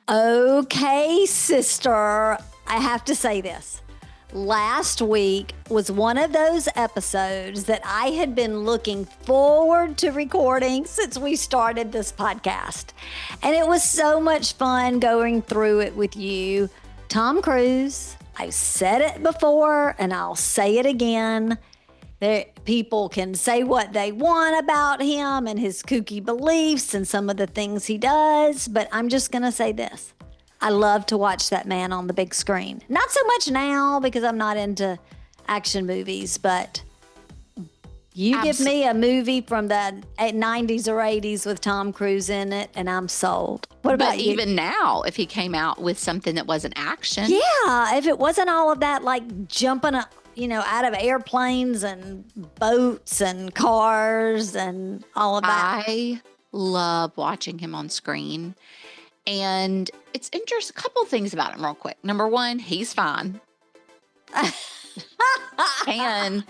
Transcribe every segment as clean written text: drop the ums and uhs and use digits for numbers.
Okay, sister, I have to say this. Last week was one of those episodes that I had been looking forward to recording since we started this podcast. And it was so much fun going through it with you. Tom Cruise, I've said it before and I'll say it again. People can say what they want about him and his kooky beliefs and some of the things he does, but I'm just going to say this. I love to watch that man on the big screen. Not so much now because I'm not into action movies, but you give me a movie from the 90s or 80s with Tom Cruise in it, and I'm sold. What about you? Even now, if he came out with something that wasn't action. Yeah, if it wasn't all of that, like jumping out of airplanes and boats and cars and all of that. I love watching him on screen. And it's interesting. A couple of things about him real quick. Number one, he's fine. And,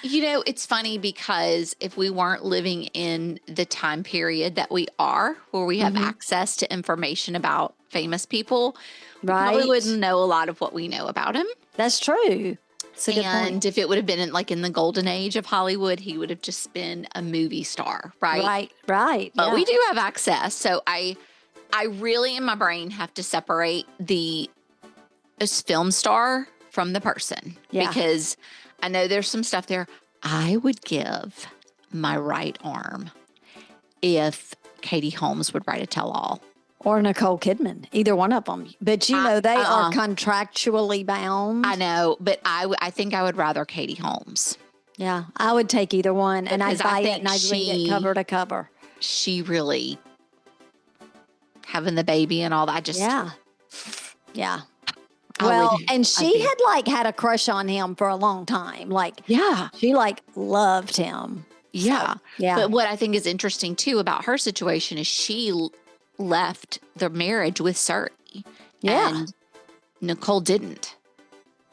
it's funny because if we weren't living in the time period that we are, where we have access to information about famous people, we probably wouldn't know a lot of what we know about him. That's true. And if it would have been in the golden age of Hollywood, he would have just been a movie star, right? Right. But we do have access. So I really, in my brain, have to separate the film star from the person. Yeah. Because I know there's some stuff there. I would give my right arm if Katie Holmes would write a tell-all. Or Nicole Kidman, either one of them. But they are contractually bound. I know, but I think I would rather Katie Holmes. Yeah, I would take either one, and I'd buy it and I'd read it cover to cover. She really, having the baby and all that, Yeah. Well, and she had a crush on him for a long time. She loved him. Yeah. So, yeah. But what I think is interesting too about her situation is she left the marriage with Surrey. Yeah. And Nicole didn't.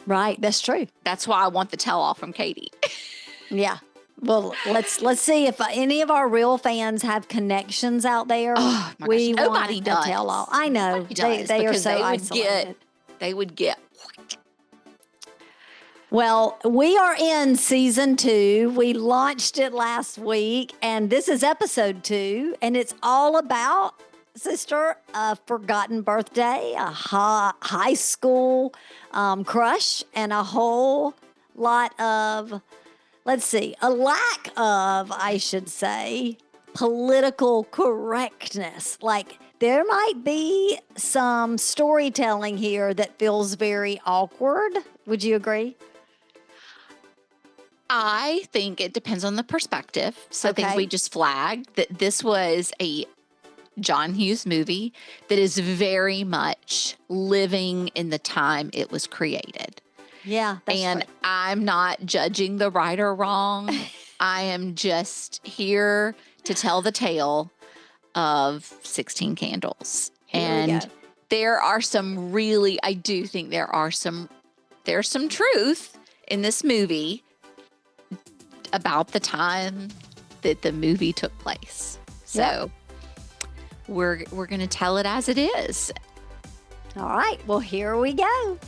Right. That's true. That's why I want the tell-all from Katie. Yeah. Well, let's see if any of our real fans have connections out there. Oh my gosh. Nobody does. Tell-all. I know. They are so isolated. They would get. Well, we are in season 2. We launched it last week, and this is episode 2, and it's all about, sister, a forgotten birthday, a high school crush, and a whole lot of, a lack of, I should say, political correctness. There might be some storytelling here that feels very awkward. Would you agree? I think it depends on the perspective. So I think we just flagged that this was a John Hughes movie that is very much living in the time it was created. Yeah. And I'm not judging the right or wrong. I am just here to tell the tale of 16 Candles. And there are some I do think there's some truth in this movie about the time that the movie took place. So we're going to tell it as it is. All right. Well, here we go.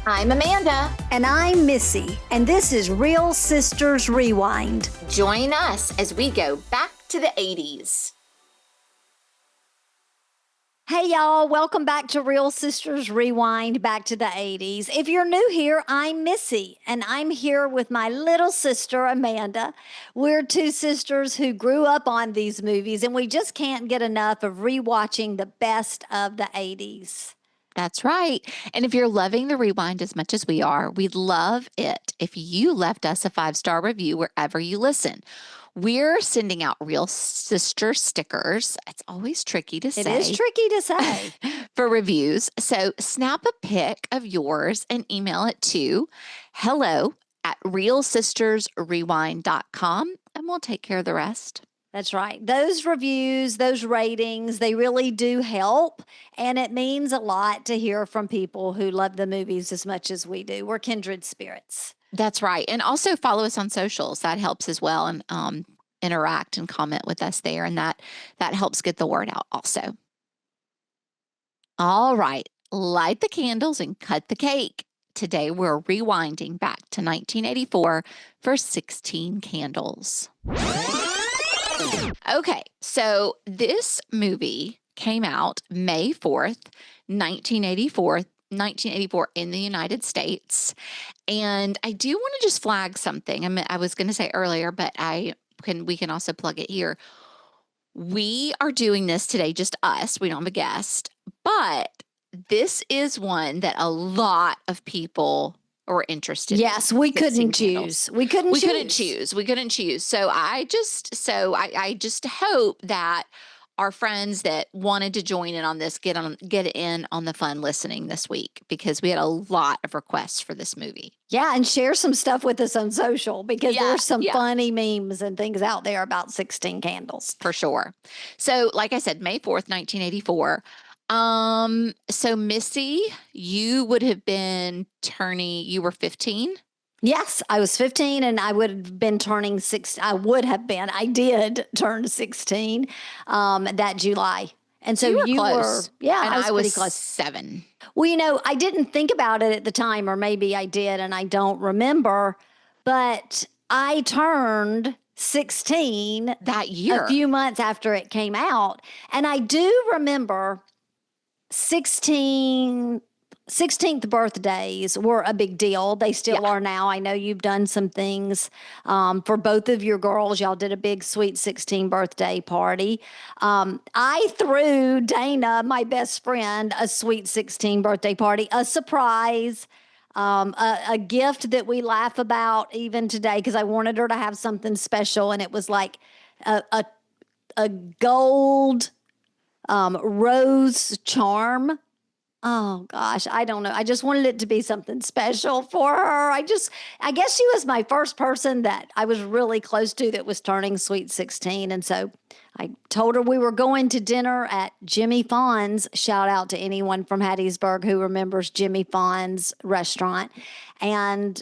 I'm Amanda. And I'm Missy. And this is Real Sisters Rewind. Join us as we go back to the 80s. Hey, y'all. Welcome back to Real Sisters Rewind, back to the 80s. If you're new here, I'm Missy, and I'm here with my little sister, Amanda. We're two sisters who grew up on these movies, and we just can't get enough of rewatching the best of the 80s. That's right. And if you're loving the rewind as much as we are, we'd love it if you left us a 5-star review wherever you listen. We're sending out Real Sister stickers. It's always tricky to say. It is tricky to say. For reviews. So snap a pic of yours and email it to hello@realsistersrewind.com, and we'll take care of the rest. That's right. Those reviews, those ratings, they really do help. And it means a lot to hear from people who love the movies as much as we do. We're kindred spirits. That's right. And also follow us on socials. That helps as well. And interact and comment with us there. And that helps get the word out also. All right, light the candles and cut the cake. Today we're rewinding back to 1984 for 16 Candles. Okay, so this movie came out May 4th, 1984 in the United States. And I do want to just flag something. I was going to say earlier, but we can also plug it here. We are doing this today, just us. We don't have a guest, but this is one that a lot of people were interested in. Yes, we couldn't choose. We couldn't choose. So I just hope that our friends that wanted to join in on this get in on the fun listening this week, because we had a lot of requests for this movie. Yeah, and share some stuff with us on social, because there's some funny memes and things out there about 16 Candles. For sure. So like I said, May 4th, 1984. So Missy, you would have been you were 15? Yes, I was 15 and I would have been turning 6. I did turn 16 that July. And so you were, and I was pretty close. 7. Well, I didn't think about it at the time, or maybe I did and I don't remember, but I turned 16 that year, a few months after it came out. And I do remember 16th birthdays were a big deal. They still are now. I know you've done some things for both of your girls. Y'all did a big sweet 16 birthday party. I threw Dana, my best friend, a sweet 16 birthday party, a surprise, a gift that we laugh about even today, because I wanted her to have something special. And it was like a gold rose charm. Oh gosh, I don't know. I just wanted it to be something special for her. I guess she was my first person that I was really close to that was turning sweet 16. And so I told her we were going to dinner at Jimmy Fawn's. Shout out to anyone from Hattiesburg who remembers Jimmy Fawn's restaurant. And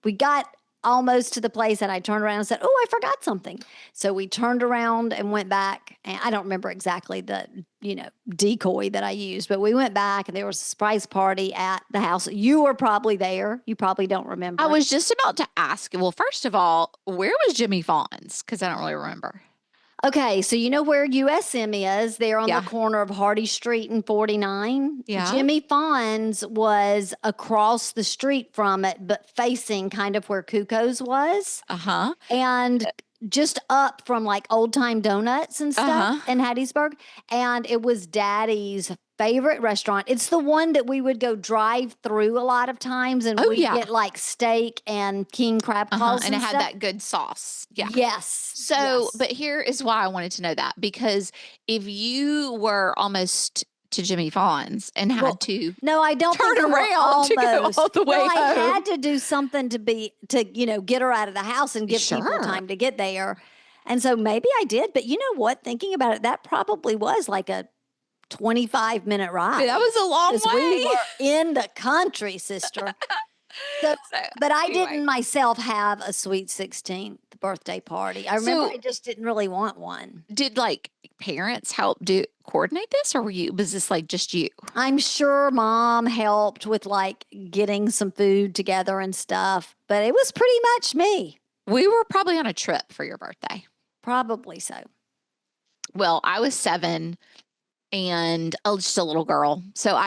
we got almost to the place, and I turned around and said, "Oh, I forgot something." So we turned around and went back, and I don't remember exactly the, decoy that I used, but we went back and there was a surprise party at the house. You were probably there. You probably don't remember. I was just about to ask, well, first of all, where was Jimmy Fawn's? Because I don't really remember. Okay, so you know where USM is? They're on the corner of Hardy Street and 49. Yeah. Jimmy Fawn's was across the street from it, but facing kind of where Cuco's was. Uh-huh. And just up from like Old Time Donuts and stuff in Hattiesburg. And it was Daddy's favorite restaurant. It's the one that we would go drive through a lot of times, and we'd get like steak and king crab claws and it stuff. had that good sauce. Yeah. Yes. So, but here is why I wanted to know that, because if you were almost to Jimmy Fawn's and had to I don't turn think around to go all the way home. I had to do something to get her out of the house and give people time to get there. And so maybe I did, but you know what? Thinking about it, that probably was like a 25-minute ride. That was a long way. We were in the country, sister. But I didn't myself have a sweet 16th birthday party. I remember I just didn't really want one. Did parents help coordinate this, or was this just you? I'm sure Mom helped with getting some food together and stuff, but it was pretty much me. We were probably on a trip for your birthday. Probably so. Well, I was 7 and just a little girl. So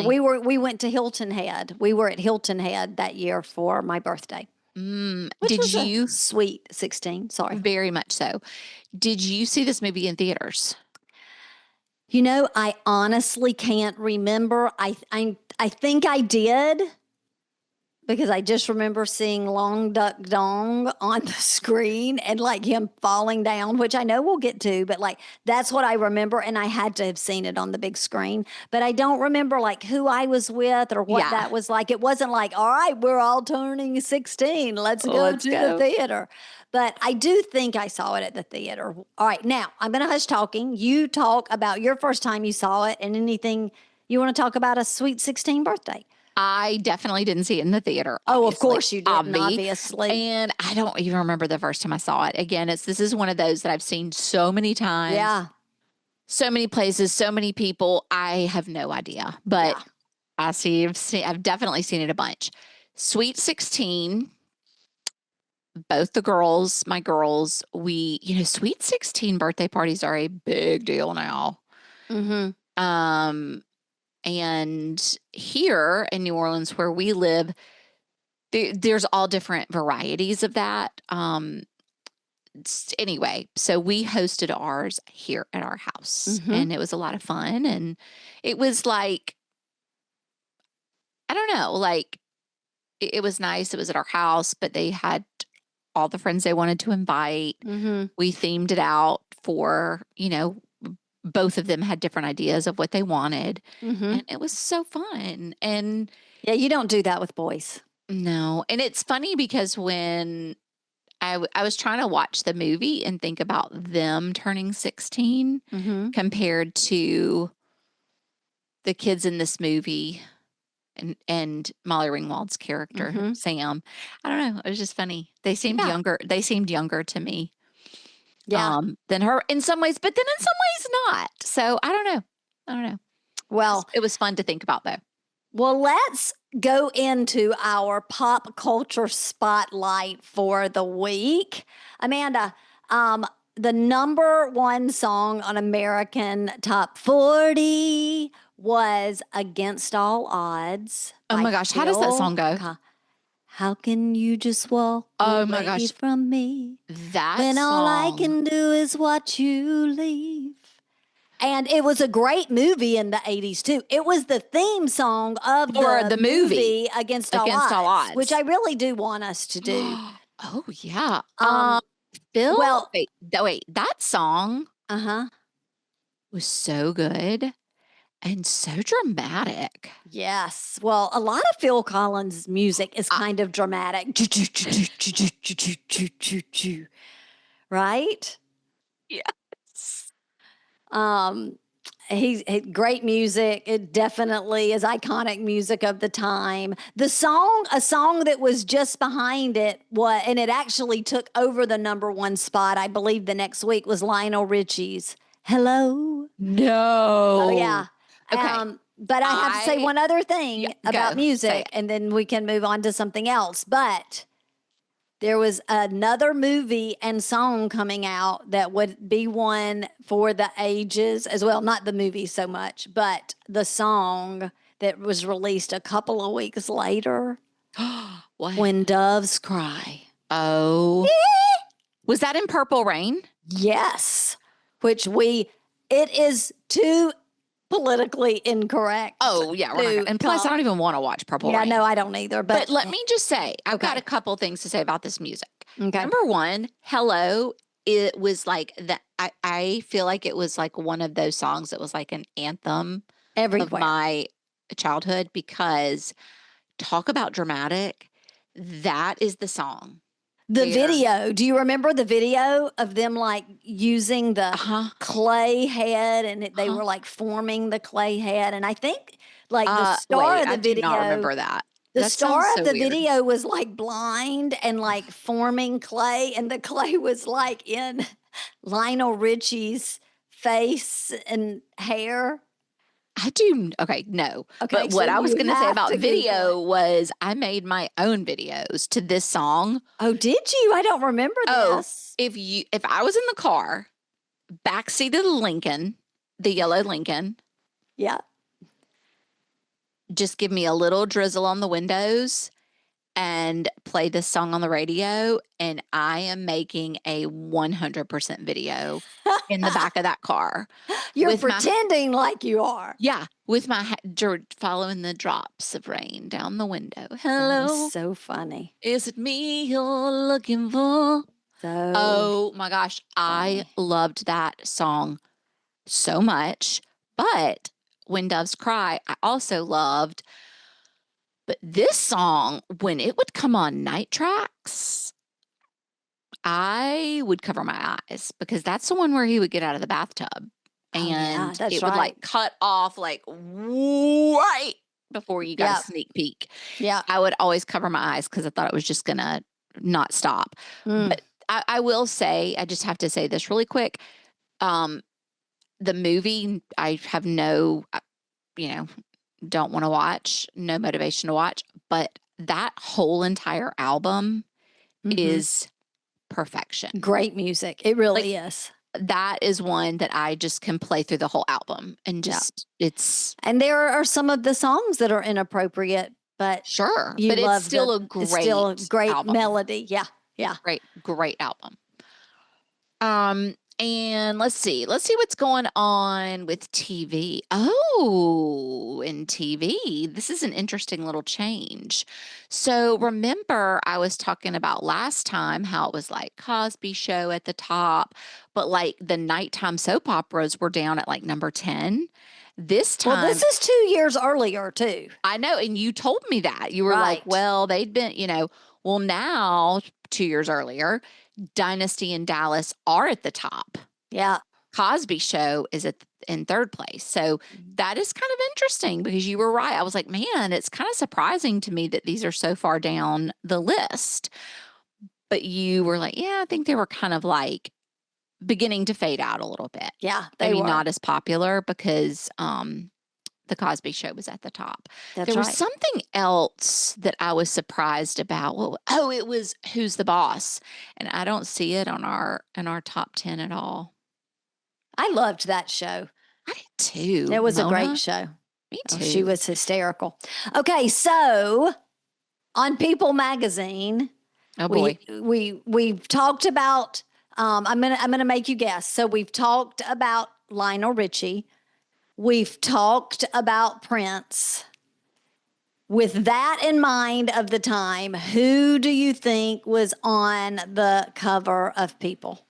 we went to Hilton Head. We were at Hilton Head that year for my birthday. Did you? Sweet 16. Sorry. Very much so. Did you see this movie in theaters? I honestly can't remember. I think I did, because I just remember seeing Long Duck Dong on the screen and him falling down, which I know we'll get to, but that's what I remember. And I had to have seen it on the big screen, but I don't remember who I was with or what that was like. It wasn't all right, we're all turning 16. Let's go to the theater. But I do think I saw it at the theater. All right. Now I'm going to hush talking. You talk about your first time you saw it and anything you want to talk about a sweet 16 birthday. I definitely didn't see it in the theater. Oh, of course you didn't, obviously. And I don't even remember the first time I saw it. Again, this is one of those that I've seen so many times. Yeah. So many places, so many people. I have no idea, but I've definitely seen it a bunch. Sweet 16, both the girls, my girls, Sweet 16 birthday parties are a big deal now. Mm-hmm. And here in New Orleans where we live, there's all different varieties of that. Anyway, so we hosted ours here at our house, and it was a lot of fun. And it was like, I don't know, like it was nice. It was at our house, but they had all the friends they wanted to invite. We themed it out for, both of them had different ideas of what they wanted. And it was so fun. And yeah, you don't do that with boys. No. And it's funny because when I was trying to watch the movie and think about them turning 16 compared to the kids in this movie and Molly Ringwald's character, Sam. I don't know. It was just funny. They seemed younger. They seemed younger to me. Yeah. Than her in some ways, but then in some ways not. So I don't know. Well, it was fun to think about though. Well, let's go into our pop culture spotlight for the week. Amanda, the number one song on American Top 40 was Against All Odds. Oh my gosh, how does that song go? How can you just walk away from me? That when song. All I can do is watch you leave. And it was a great movie in the 80s, too. It was the theme song of the movie Against All Odds, which I really do want us to do. Oh, yeah. Bill, wait, that song was so good and so dramatic. Yes. Well, a lot of Phil Collins' music is kind of dramatic. Right? Yes. He's great music. It definitely is iconic music of the time. A song that was just behind it and it actually took over the number one spot, I believe the next week, was Lionel Richie's Hello. No. Oh, yeah. Okay. But I have to say one other thing about music, and then we can move on to something else. But there was another movie and song coming out that would be one for the ages as well. Not the movie so much, but the song that was released a couple of weeks later. What? When Doves Cry. Oh. Was that in Purple Rain? Yes. It is too politically incorrect. Oh, yeah. And plus, I don't even want to watch Purple Rain. Yeah, no, I don't either. But let me just say, I've got a couple things to say about this music. Okay. Number one, Hello, it was like that. I feel like it was like one of those songs that was like an anthem of my childhood, because talk about dramatic. That is the song. The video, do you remember the video of them like using the clay head and they were like forming the clay head? And I think like the star of the video. I do not remember that. The star of the video was like blind and like forming clay, and the clay was like in Lionel Richie's face and hair. Okay, no. Okay, but what I was going to say about video was I made my own videos to this song. Oh, did you? I don't remember this. If I was in the car, backseat of the Lincoln, the yellow Lincoln. Yeah. Just give me a little drizzle on the windows and play this song on the radio, and I am making a 100% video in the back of that car. You're pretending like you are. Yeah, with my following the drops of rain down the window. Hello. That is so funny. Is it me you're looking for? Oh my gosh, I loved that song so much. But When Doves Cry, I also loved. But this song, when it would come on Night Tracks, I would cover my eyes, because that's the one where he would get out of the bathtub and it would like cut off like right before you got Yeah. a sneak peek. Yeah. I would always cover my eyes because I thought it was just going to not stop. But I will say, I just have to say this really quick. The movie, I have no, don't want to watch, no motivation to watch, but that whole entire album is perfection. Great music. It really is. That is one that I just can play through the whole album and just it's. And there are some of the songs that are inappropriate, but Sure, you but love it's still it's still a great album. melody. Yeah. Yeah. Great album. And let's see what's going on with TV. Oh, in TV, this is an interesting little change. So remember I was talking about last time how it was like Cosby Show at the top, but like the nighttime soap operas were down at like number 10. This time. Well, this is 2 years earlier too. I know. And you told me that. You were like, well, they'd been, well, now 2 years earlier, Dynasty and Dallas are at the top. Yeah. Cosby Show is in third place. So that is kind of interesting because you were right. I was like, man, it's kind of surprising to me that these are so far down the list. But you were like, yeah, I think they were kind of like beginning to fade out a little bit. Yeah, maybe not as popular because the Cosby Show was at the top. There was something else that I was surprised about. Well, it was Who's the Boss, and I don't see it on our top 10 at all. I loved that show. I did too. It was a great show. Me too. Oh, she was hysterical. Okay, so on People Magazine, oh boy, we've talked about. I'm gonna make you guess. So we've talked about Lionel Richie. We've talked about Prince. With that in mind of the time, who do you think was on the cover of People?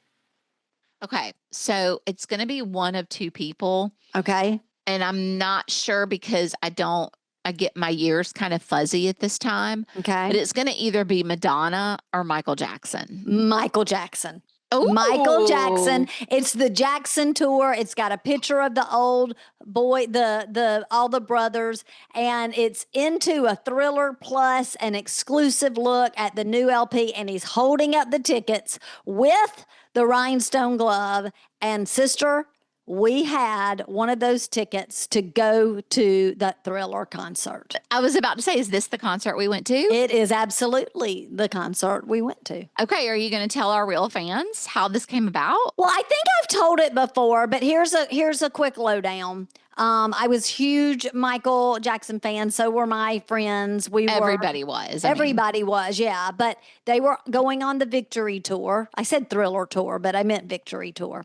Okay, so it's going to be one of two people. Okay. And I'm not sure because I get my years kind of fuzzy at this time. Okay. But it's going to either be Madonna or Michael Jackson. Michael Jackson. Ooh. Michael Jackson. It's the Jackson tour. It's got a picture of the old boy, all the brothers, and it's into a Thriller Plus, an exclusive look at the new LP, and he's holding up the tickets with the rhinestone glove. And sister, we had one of those tickets to go to the Thriller concert. I was about to say, is this the concert we went to? It is absolutely the concert we went to. Okay, are you going to tell our real fans how this came about? Well, I think I've told it before, but here's a quick lowdown. I was huge Michael Jackson fan. So were my friends. Everybody was. Everybody was, yeah. But they were going on the Victory Tour. I said Thriller Tour, but I meant Victory Tour.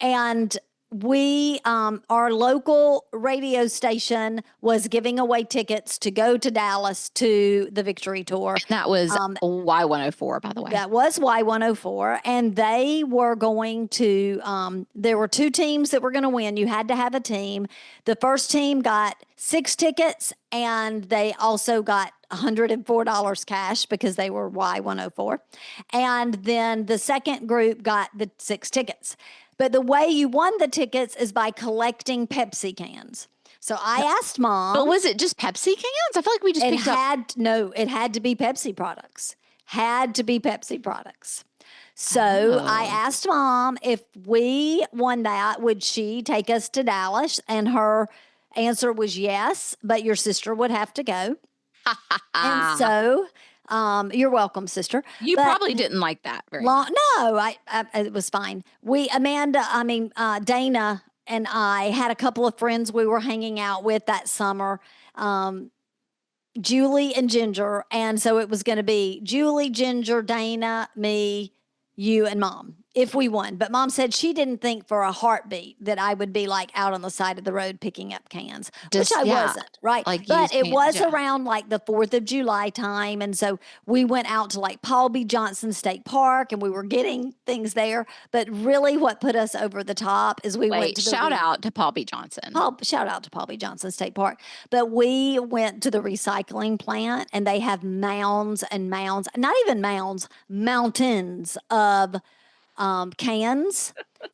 And we, our local radio station was giving away tickets to go to Dallas to the Victory Tour. And that was Y104, by the way. That was Y104. And they were going to, there were two teams that were going to win. You had to have a team. The first team got 6 tickets, and they also got $104 cash because they were Y104. And then the second group got the 6 tickets. But the way you won the tickets is by collecting Pepsi cans. So I asked Mom. But was it just Pepsi cans? I feel like we just picked up. No, it had to be Pepsi products. Had to be Pepsi products. So I asked Mom if we won that, would she take us to Dallas? And her answer was yes, but your sister would have to go. And so... you're welcome, sister. You probably didn't like that very much. No, it was fine. Dana and I had a couple of friends we were hanging out with that summer, Julie and Ginger. And so it was going to be Julie, Ginger, Dana, me, you, and Mom, if we won. But Mom said she didn't think for a heartbeat that I would be like out on the side of the road picking up cans, which I wasn't, right? Like but it was around like the 4th of July time. And so we went out to like Paul B. Johnson State Park and we were getting things there. But really what put us over the top is we went to the... Shout out to Paul B. Johnson. Shout out to Paul B. Johnson State Park. But we went to the recycling plant and they have mounds and mounds, not even mounds, mountains of cans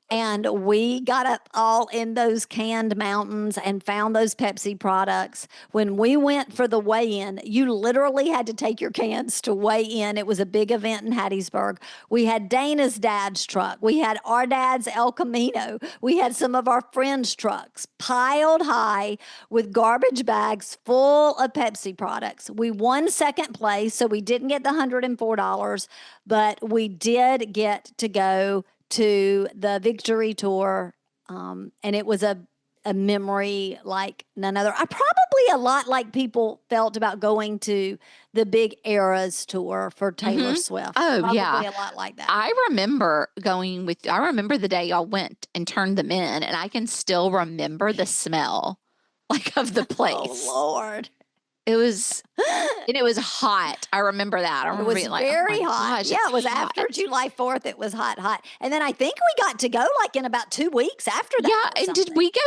And we got up all in those canned mountains and found those Pepsi products. When we went for the weigh-in, you literally had to take your cans to weigh in. It was a big event in Hattiesburg. We had Dana's dad's truck. We had our dad's El Camino. We had some of our friends' trucks piled high with garbage bags full of Pepsi products. We won second place, so we didn't get the $104, but we did get to go to the victory tour, and it was a memory like none other. I probably a lot like people felt about going to the big Eras tour for Taylor Swift. Oh, probably yeah. a lot like that. I remember I remember the day y'all went and turned them in, and I can still remember the smell like of the place. Oh, Lord. It was hot. I remember that. I remember It was being like, very oh my hot. gosh, Yeah, it's it was hot. after July 4th. It was hot. And then I think we got to go like in about 2 weeks after that. Yeah, and did we go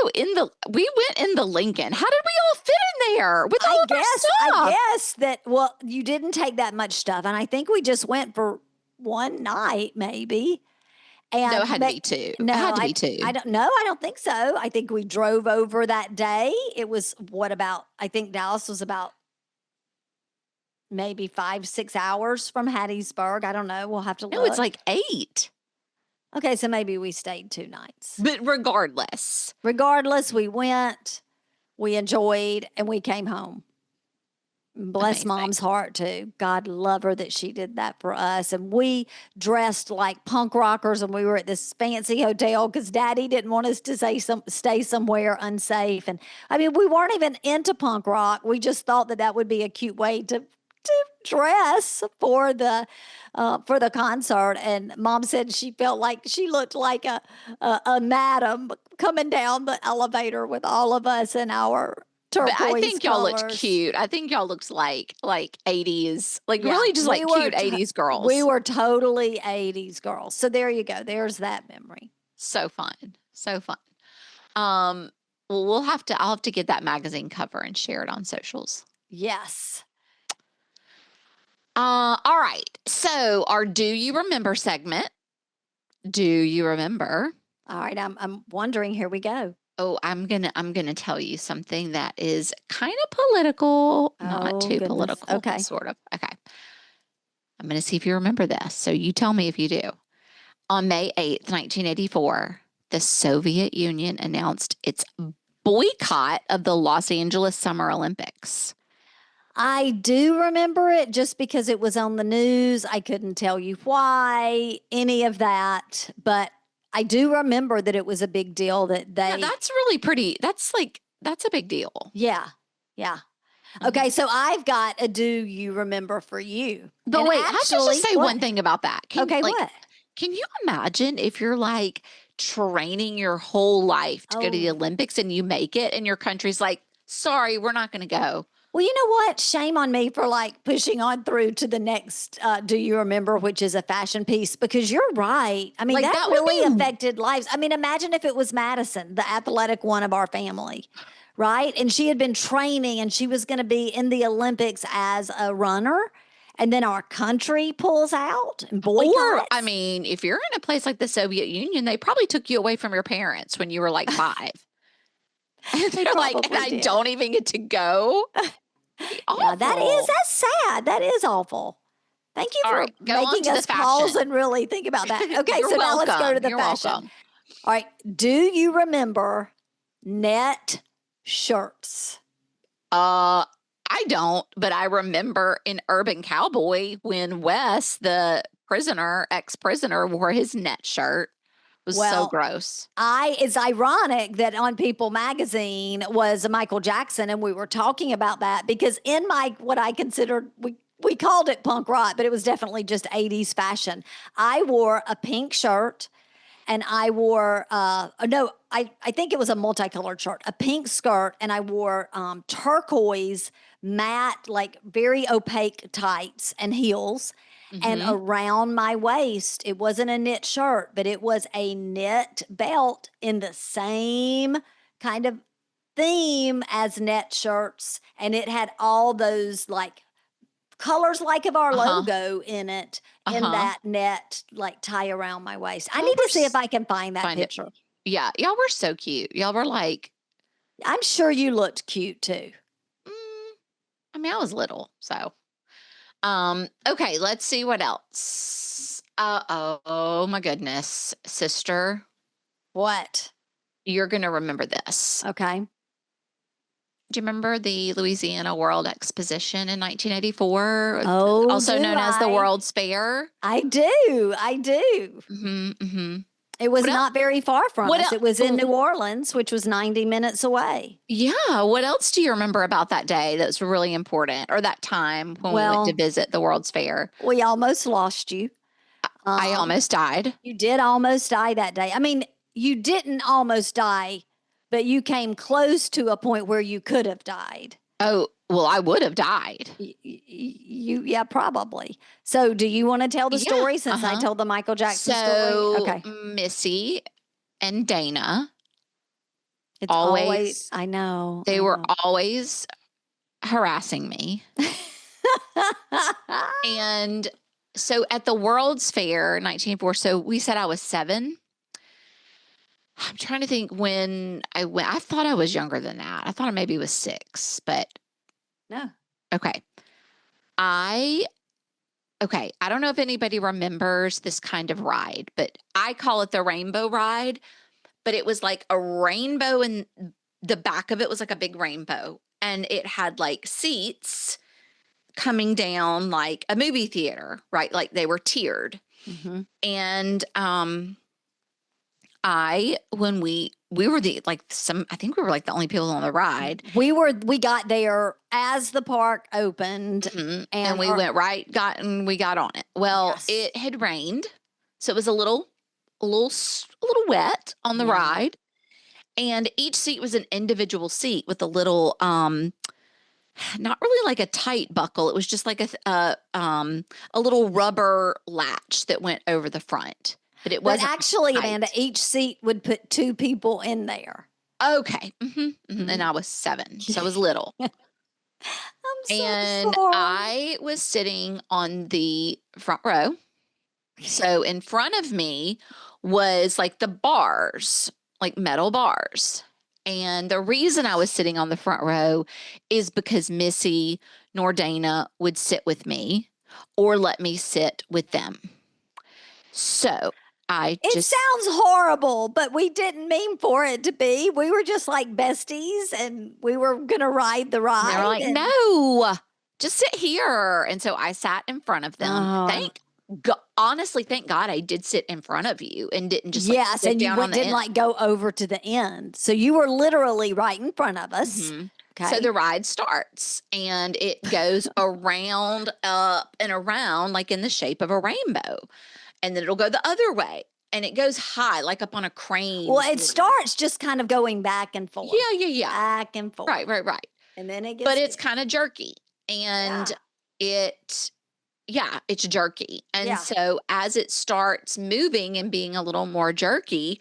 we went in the Lincoln. How did we all fit in there with all of our stuff? I guess that, well, you didn't take that much stuff. And I think we just went for one night, maybe. And No, it had to be two. No, it had to be two. I don't think so. I think we drove over that day. It was I think Dallas was about maybe 5-6 hours from Hattiesburg. I don't know. We'll have to look. No, it's like 8. Okay, so maybe we stayed 2 nights. But regardless, we went, we enjoyed, and we came home. Bless Amazing. Mom's heart, too. God love her that she did that for us. And we dressed like punk rockers, and we were at this fancy hotel because Daddy didn't want us to stay somewhere unsafe. And I mean, we weren't even into punk rock. We just thought that would be a cute way to dress for the concert. And Mom said she felt like she looked like a madam coming down the elevator with all of us in our turquoise but I think y'all colors. looked cute. I think y'all looked like 80s, really just like cute 80s girls. We were totally 80s girls. So there you go. There's that memory. So fun. So fun. Well, I'll have to get that magazine cover and share it on socials. Yes. All right. So our Do You Remember segment. Do you remember? All right. I'm wondering. Here we go. Oh, I'm gonna tell you something that is kind of political, not too political, okay, sort of. Okay, I'm gonna see if you remember this. So you tell me if you do. On May 8th, 1984, the Soviet Union announced its boycott of the Los Angeles Summer Olympics. I do remember it just because it was on the news. I couldn't tell you why, any of that, but I do remember that it was a big deal that they... Yeah, that's really pretty. That's a big deal. Yeah. Okay, so I've got a Do You Remember for you. But and wait, I have to just say what? one thing about that. What? Can you imagine if you're like training your whole life to go to the Olympics and you make it and your country's like, sorry, we're not going to go? Well, you know what? Shame on me for like pushing on through to the next Do You Remember, which is a fashion piece, because you're right. I mean, that really affected lives. I mean, imagine if it was Madison, the athletic one of our family, right? And she had been training and she was going to be in the Olympics as a runner. And then our country pulls out and boycotts. Or, I mean, if you're in a place like the Soviet Union, they probably took you away from your parents when you were like 5. And they're like, and I don't even get to go. Yeah, that's sad. That is awful. Thank you for making us pause and really think about that. Okay, so now let's go to the fashion. Welcome. All right. Do you remember net shirts? I don't, but I remember in Urban Cowboy when Wes, the ex-prisoner, wore his net shirt. It was so gross. It's ironic that on People magazine was Michael Jackson, and we were talking about that because in what I considered, we called it punk rock, but it was definitely just 80s fashion. I wore a pink shirt, and I wore, I think it was a multicolored shirt, a pink skirt, and I wore turquoise, matte, like very opaque tights and heels. And around my waist, it wasn't a knit shirt, but it was a knit belt in the same kind of theme as net shirts. And it had all those like colors like of our Uh-huh. logo in it, in Uh-huh. that net, like tie around my waist. I Y'all need were to see if I can find that find it. picture. Yeah, y'all were so cute. Y'all were like, I'm sure you looked cute too. I mean, I was little, so. Okay, let's see what else. Oh my goodness, sister, What? you're gonna remember this. Okay. Do you remember the Louisiana World Exposition in 1984, Oh, also do known as the I? World's Fair? I do. I do. Mm-hmm, mm-hmm. It was What else? not very far from What us. else? It was in New Orleans, which was 90 minutes away. Yeah. What else do you remember about that day that's really important, or that time when we went to Well, visit the World's Fair? we almost lost you. I almost died. You did almost die that day. I mean, you didn't almost die, but you came close to a point where you could have died. Oh, well, I would have died. Yeah, probably. So, do you want to tell the Yeah, story since I told the Michael Jackson story? So Okay. Missy and Dana It's always, I know. they I were know. always harassing me. And so at the World's Fair 1904, so we said I was 7. I'm trying to think when I went. I thought I was younger than that. I thought I maybe was 6, but No. okay. I don't know if anybody remembers this kind of ride, but I call it the rainbow ride. But it was like a rainbow, and the back of it was like a big rainbow, and it had like seats coming down like a movie theater, right? Like they were tiered. Mm-hmm. And when we were I think we were like the only people on the ride. We got there as the park opened, and we went we got on it. Well, Yes. it had rained, so it was a little wet on the ride, and each seat was an individual seat with a little not really like a tight buckle. It was just like a little rubber latch that went over the front. But it wasn't actually, tight. Amanda, each seat would put 2 people in there. Okay. And I was 7, so I was little. I'm so And sorry. I was sitting on the front row. So in front of me was like the bars, like metal bars. And the reason I was sitting on the front row is because Missy nor Dana would sit with me or let me sit with them. So It sounds horrible, but we didn't mean for it to be. We were just like besties, and we were going to ride the ride. They were like, no, just sit here. And so I sat in front of them. Honestly, thank God I did sit in front of you and didn't just sit and down you on the didn't end. like go over to the end. So you were literally right in front of us. Okay. So the ride starts, and it goes around, up and around, like in the shape of a rainbow. And then it'll go the other way, and it goes high, like up on a crane. Well, it starts just kind of going back and forth. Yeah. Back and forth. Right. And then it gets... But it's kind of jerky, and it's jerky. And so as it starts moving and being a little more jerky,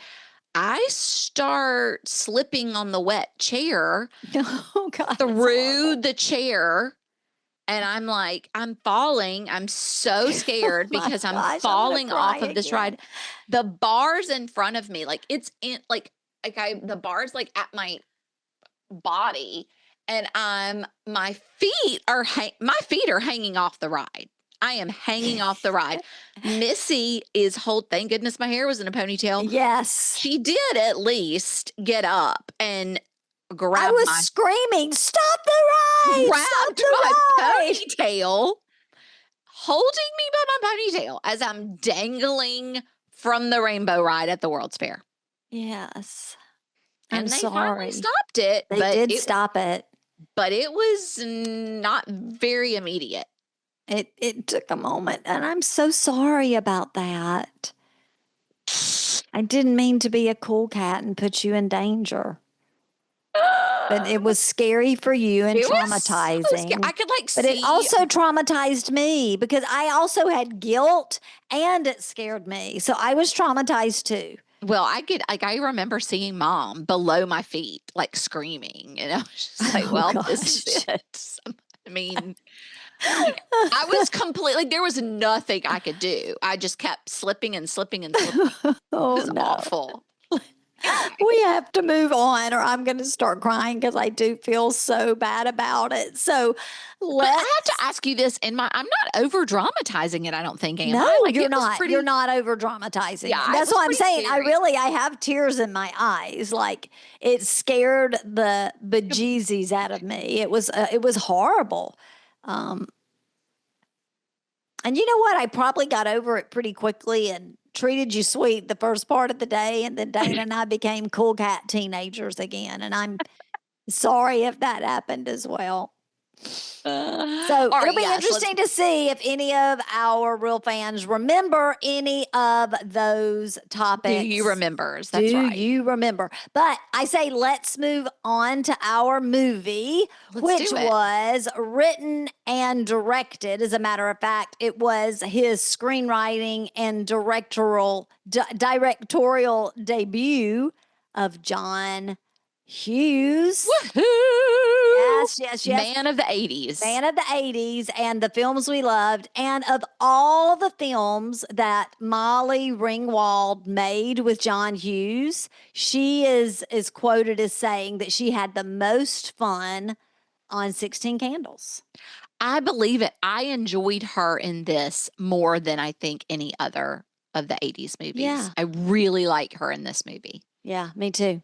I start slipping on the wet chair through the chair. And I'm like, I'm falling. I'm so scared because I'm falling off of this ride. The bars in front of me, like it's in the bars like at my body, and my feet are hanging off the ride. I am hanging off the ride. Missy is thank goodness my hair was in a ponytail. Yes. She did at least get up and grab I was screaming, stop the ride! Grabbed my ponytail, holding me by my ponytail as I'm dangling from the rainbow ride at the World's Fair. Yes. And they sorry. finally stopped it. They did stop it. But it was not very immediate. It took a moment, and I'm so sorry about that. I didn't mean to be a cool cat and put you in danger. But it was scary for you and traumatizing. I could But it also traumatized me because I also had guilt, and it scared me. So I was traumatized too. Well, I remember seeing Mom below my feet, like screaming, and I was just like, "Well, this is it." I mean, I was completely, there was nothing I could do. I just kept slipping and slipping and slipping. It was awful. We have to move on or I'm going to start crying because I do feel so bad about it. So But I have to ask you this I'm not over dramatizing it, I don't think, am I? No, Like, you're not. You're not over dramatizing. Yeah, That's it was what I'm pretty saying. scary. I have tears in my eyes. Like it scared the bejesus out of me. It was horrible. And you know what? I probably got over it pretty quickly and treated you sweet the first part of the day. And then Dana and I became cool cat teenagers again. And I'm sorry if that happened as well. So All right, it'll be yes, interesting to see if any of our real fans remember any of those topics. Do you remembers? That's right. Do you remember? But I say let's move on to our movie, which do it. was written and directed. As a matter of fact, it was his screenwriting and directorial debut of John Hughes. Woohoo! Yes. Man of the 80s. Man of the 80s and the films we loved. And of all the films that Molly Ringwald made with John Hughes, she is quoted as saying that she had the most fun on 16 Candles. I believe it. I enjoyed her in this more than I think any other of the 80s movies. Yeah. I really like her in this movie. Yeah, me too.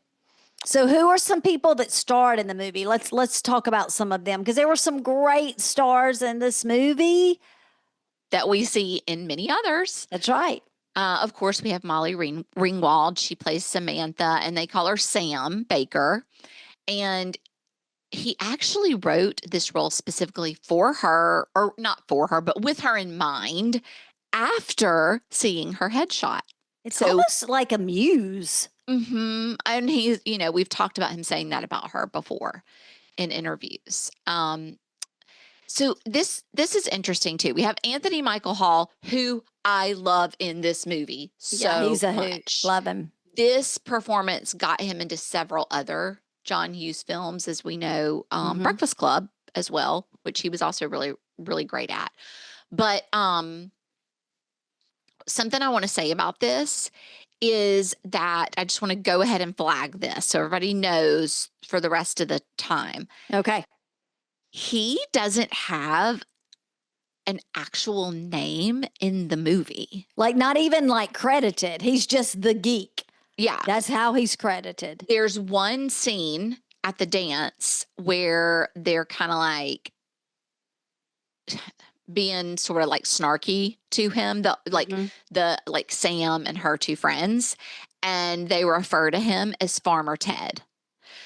So who are some people that starred in the movie? Let's talk about some of them because there were some great stars in this movie that we see in many others. That's right. Of course, we have Molly Ringwald. She plays Samantha, and they call her Sam Baker. And he actually wrote this role specifically for her, or not for her, but with her in mind after seeing her headshot. It's almost like a muse. Mm-hmm. And he's, we've talked about him saying that about her before in interviews. So this is interesting too. We have Anthony Michael Hall, who I love in this movie He's a much. hoot. Love him. This performance got him into several other John Hughes films, as we know, Breakfast Club as well, which he was also really, really great at. But something I want to say about this is that I just want to go ahead and flag this so everybody knows for the rest of the time. Okay. He doesn't have an actual name in the movie. Like not even like credited. He's just the geek. Yeah. That's how he's credited. There's one scene at the dance where they're kind of like being sort of like snarky to him, the Sam and her two friends, and they refer to him as Farmer Ted.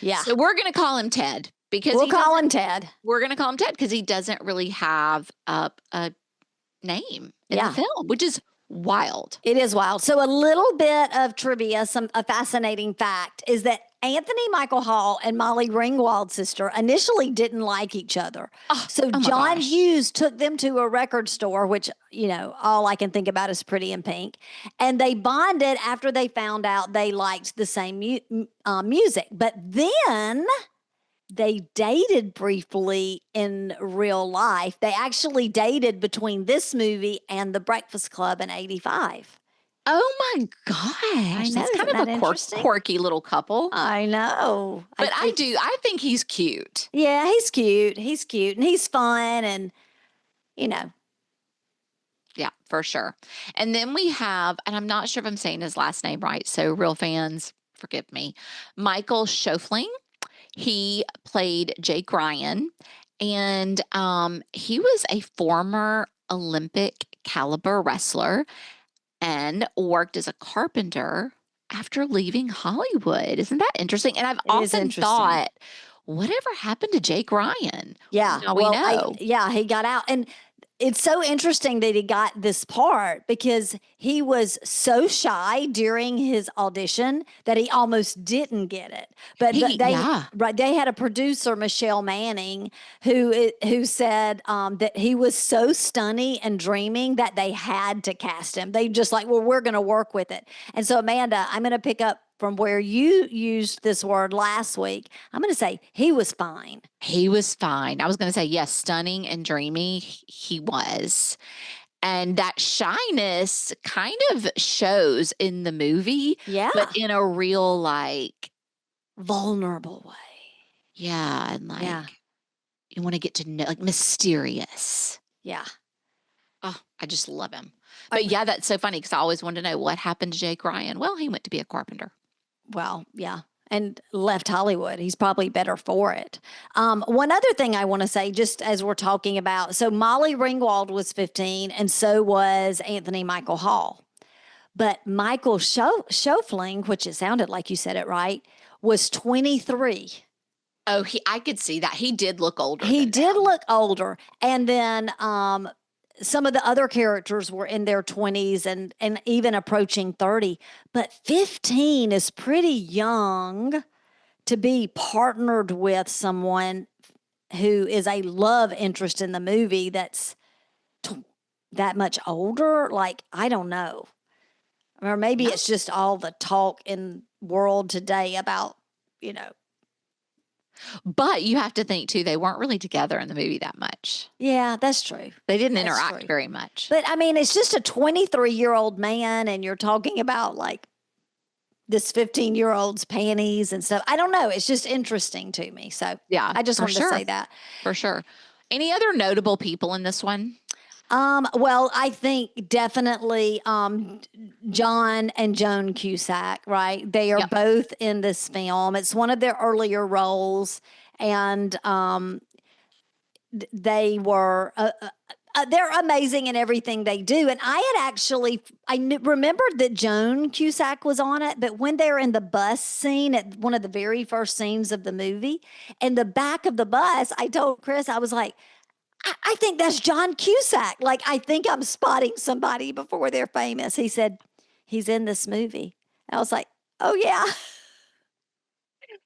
Yeah. So we're going to call him Ted because we'll call him Ted. We're going to call him Ted because he doesn't really have a name in the film, which is wild. It is wild. So a little bit of trivia, a fascinating fact is that Anthony Michael Hall and Molly Ringwald's sister initially didn't like each other. John Hughes took them to a record store, which, all I can think about is Pretty in Pink. And they bonded after they found out they liked the same music. But then they dated briefly in real life. They actually dated between this movie and The Breakfast Club in 85. Oh my gosh. That's kind of a quirky little couple. I know. But I think he's cute. Yeah, he's cute. He's cute and he's fun and, Yeah, for sure. And then we have, and I'm not sure if I'm saying his last name right, so real fans, forgive me, Michael Schofling. He played Jake Ryan, and he was a former Olympic caliber wrestler and worked as a carpenter after leaving Hollywood. Isn't that interesting? And I've often thought, whatever happened to Jake Ryan? Yeah. Now we know. He got out. And it's so interesting that he got this part because he was so shy during his audition that he almost didn't get it. But they had a producer, Michelle Manning, who said that he was so stunning and dreaming that they had to cast him. They just like, well, we're going to work with it. And so, Amanda, I'm going to pick up from where you used this word last week. I'm going to say he was fine. He was fine. I was going to say, yes, stunning and dreamy. He was. And that shyness kind of shows in the movie, Yeah. but in a real, like, vulnerable way. Yeah. And you want to get to know, like, mysterious. Yeah. Oh, I just love him. But yeah, that's so funny because I always wanted to know what happened to Jake Ryan. Well, he went to be a carpenter. Well, yeah. And left Hollywood. He's probably better for it. One other thing I want to say, just as we're talking about, so Molly Ringwald was 15, and so was Anthony Michael Hall. But Michael Schofling, which it sounded like you said it right, was 23. Oh, I could see that. He did look older. He did look older. And then some of the other characters were in their 20s and even approaching 30. But 15 is pretty young to be partnered with someone who is a love interest in the movie that's that much older. Like, I don't know. Or maybe it's just all the talk in world today about, But you have to think, too, they weren't really together in the movie that much. Yeah, that's true. They didn't interact very much. But, I mean, it's just a 23-year-old man, and you're talking about, like, this 15-year-old's panties and stuff. I don't know. It's just interesting to me. So, yeah, I just wanted to say that. For sure. Any other notable people in this one? Well, I think definitely John and Joan Cusack, right? They are both in this film. It's one of their earlier roles, and they were they're amazing in everything they do. And remembered that Joan Cusack was on it, but when they're in the bus scene at one of the very first scenes of the movie, in the back of the bus, I told Chris, I was like, I think that's John Cusack. Like, I think I'm spotting somebody before they're famous. He said, he's in this movie. I was like, oh, yeah.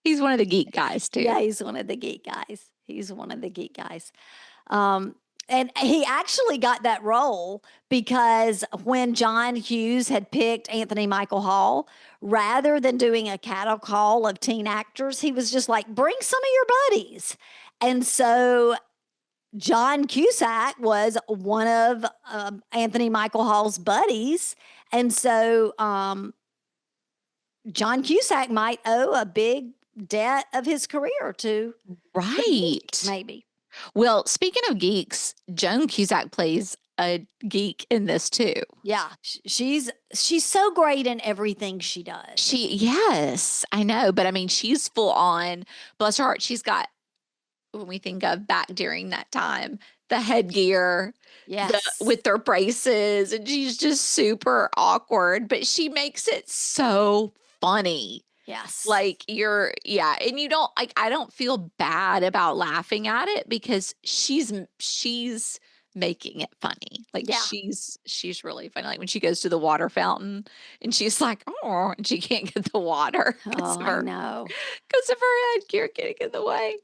He's one of the geek guys, too. Yeah, he's one of the geek guys. And he actually got that role because when John Hughes had picked Anthony Michael Hall, rather than doing a cattle call of teen actors, he was just like, bring some of your buddies. And so John Cusack was one of Anthony Michael Hall's buddies. And so John Cusack might owe a big debt of his career to right. Maybe. Well, speaking of geeks, Joan Cusack plays a geek in this too. Yeah, she's so great in everything she does. Yes, I know. But I mean, she's full on, bless her heart, she's got, when we think of back during that time, the headgear, with their braces, and she's just super awkward, but she makes it so funny. Yes. Like and you don't, like, I don't feel bad about laughing at it because she's making it funny. Like she's really funny. Like when she goes to the water fountain and she's like, oh, and she can't get the water. I know. Because of her headgear getting in the way.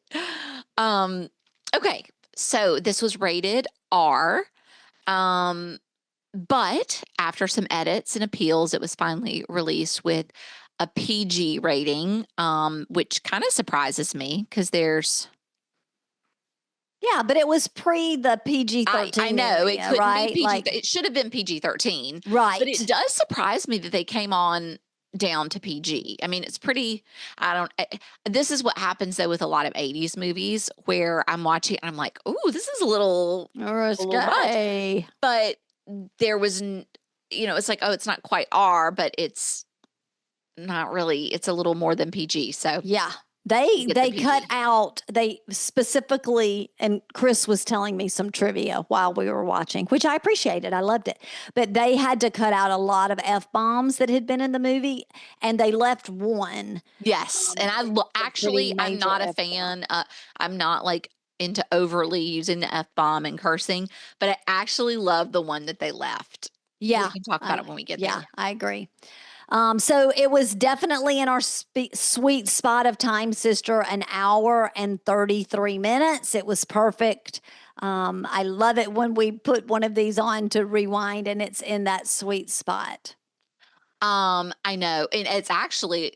Okay. So this was rated R. But after some edits and appeals, it was finally released with a PG rating, which kind of surprises me because there's. Yeah, but it was pre the PG-13. I know. It couldn't right? be PG. Like, it should have been PG-13. Right. But it does surprise me that they came on down to PG. I mean, it's pretty, this is what happens though with a lot of 80s movies where I'm watching and I'm like, ooh, this is a little much. But there was, it's like, oh, it's not quite R, but it's not really, it's a little more than PG. So yeah. They cut out, they specifically, and Chris was telling me some trivia while we were watching, which I appreciated. I loved it. But they had to cut out a lot of F-bombs that had been in the movie, and they left one. Yes. And I'm not a fan. I'm not like into overly using the F-bomb and cursing, but I actually love the one that they left. Yeah. We can talk about it when we get there. Yeah, I agree. So it was definitely in our sweet spot of time, sister, an hour and 33 minutes. It was perfect. I love it when we put one of these on to rewind and it's in that sweet spot. I know. And it's actually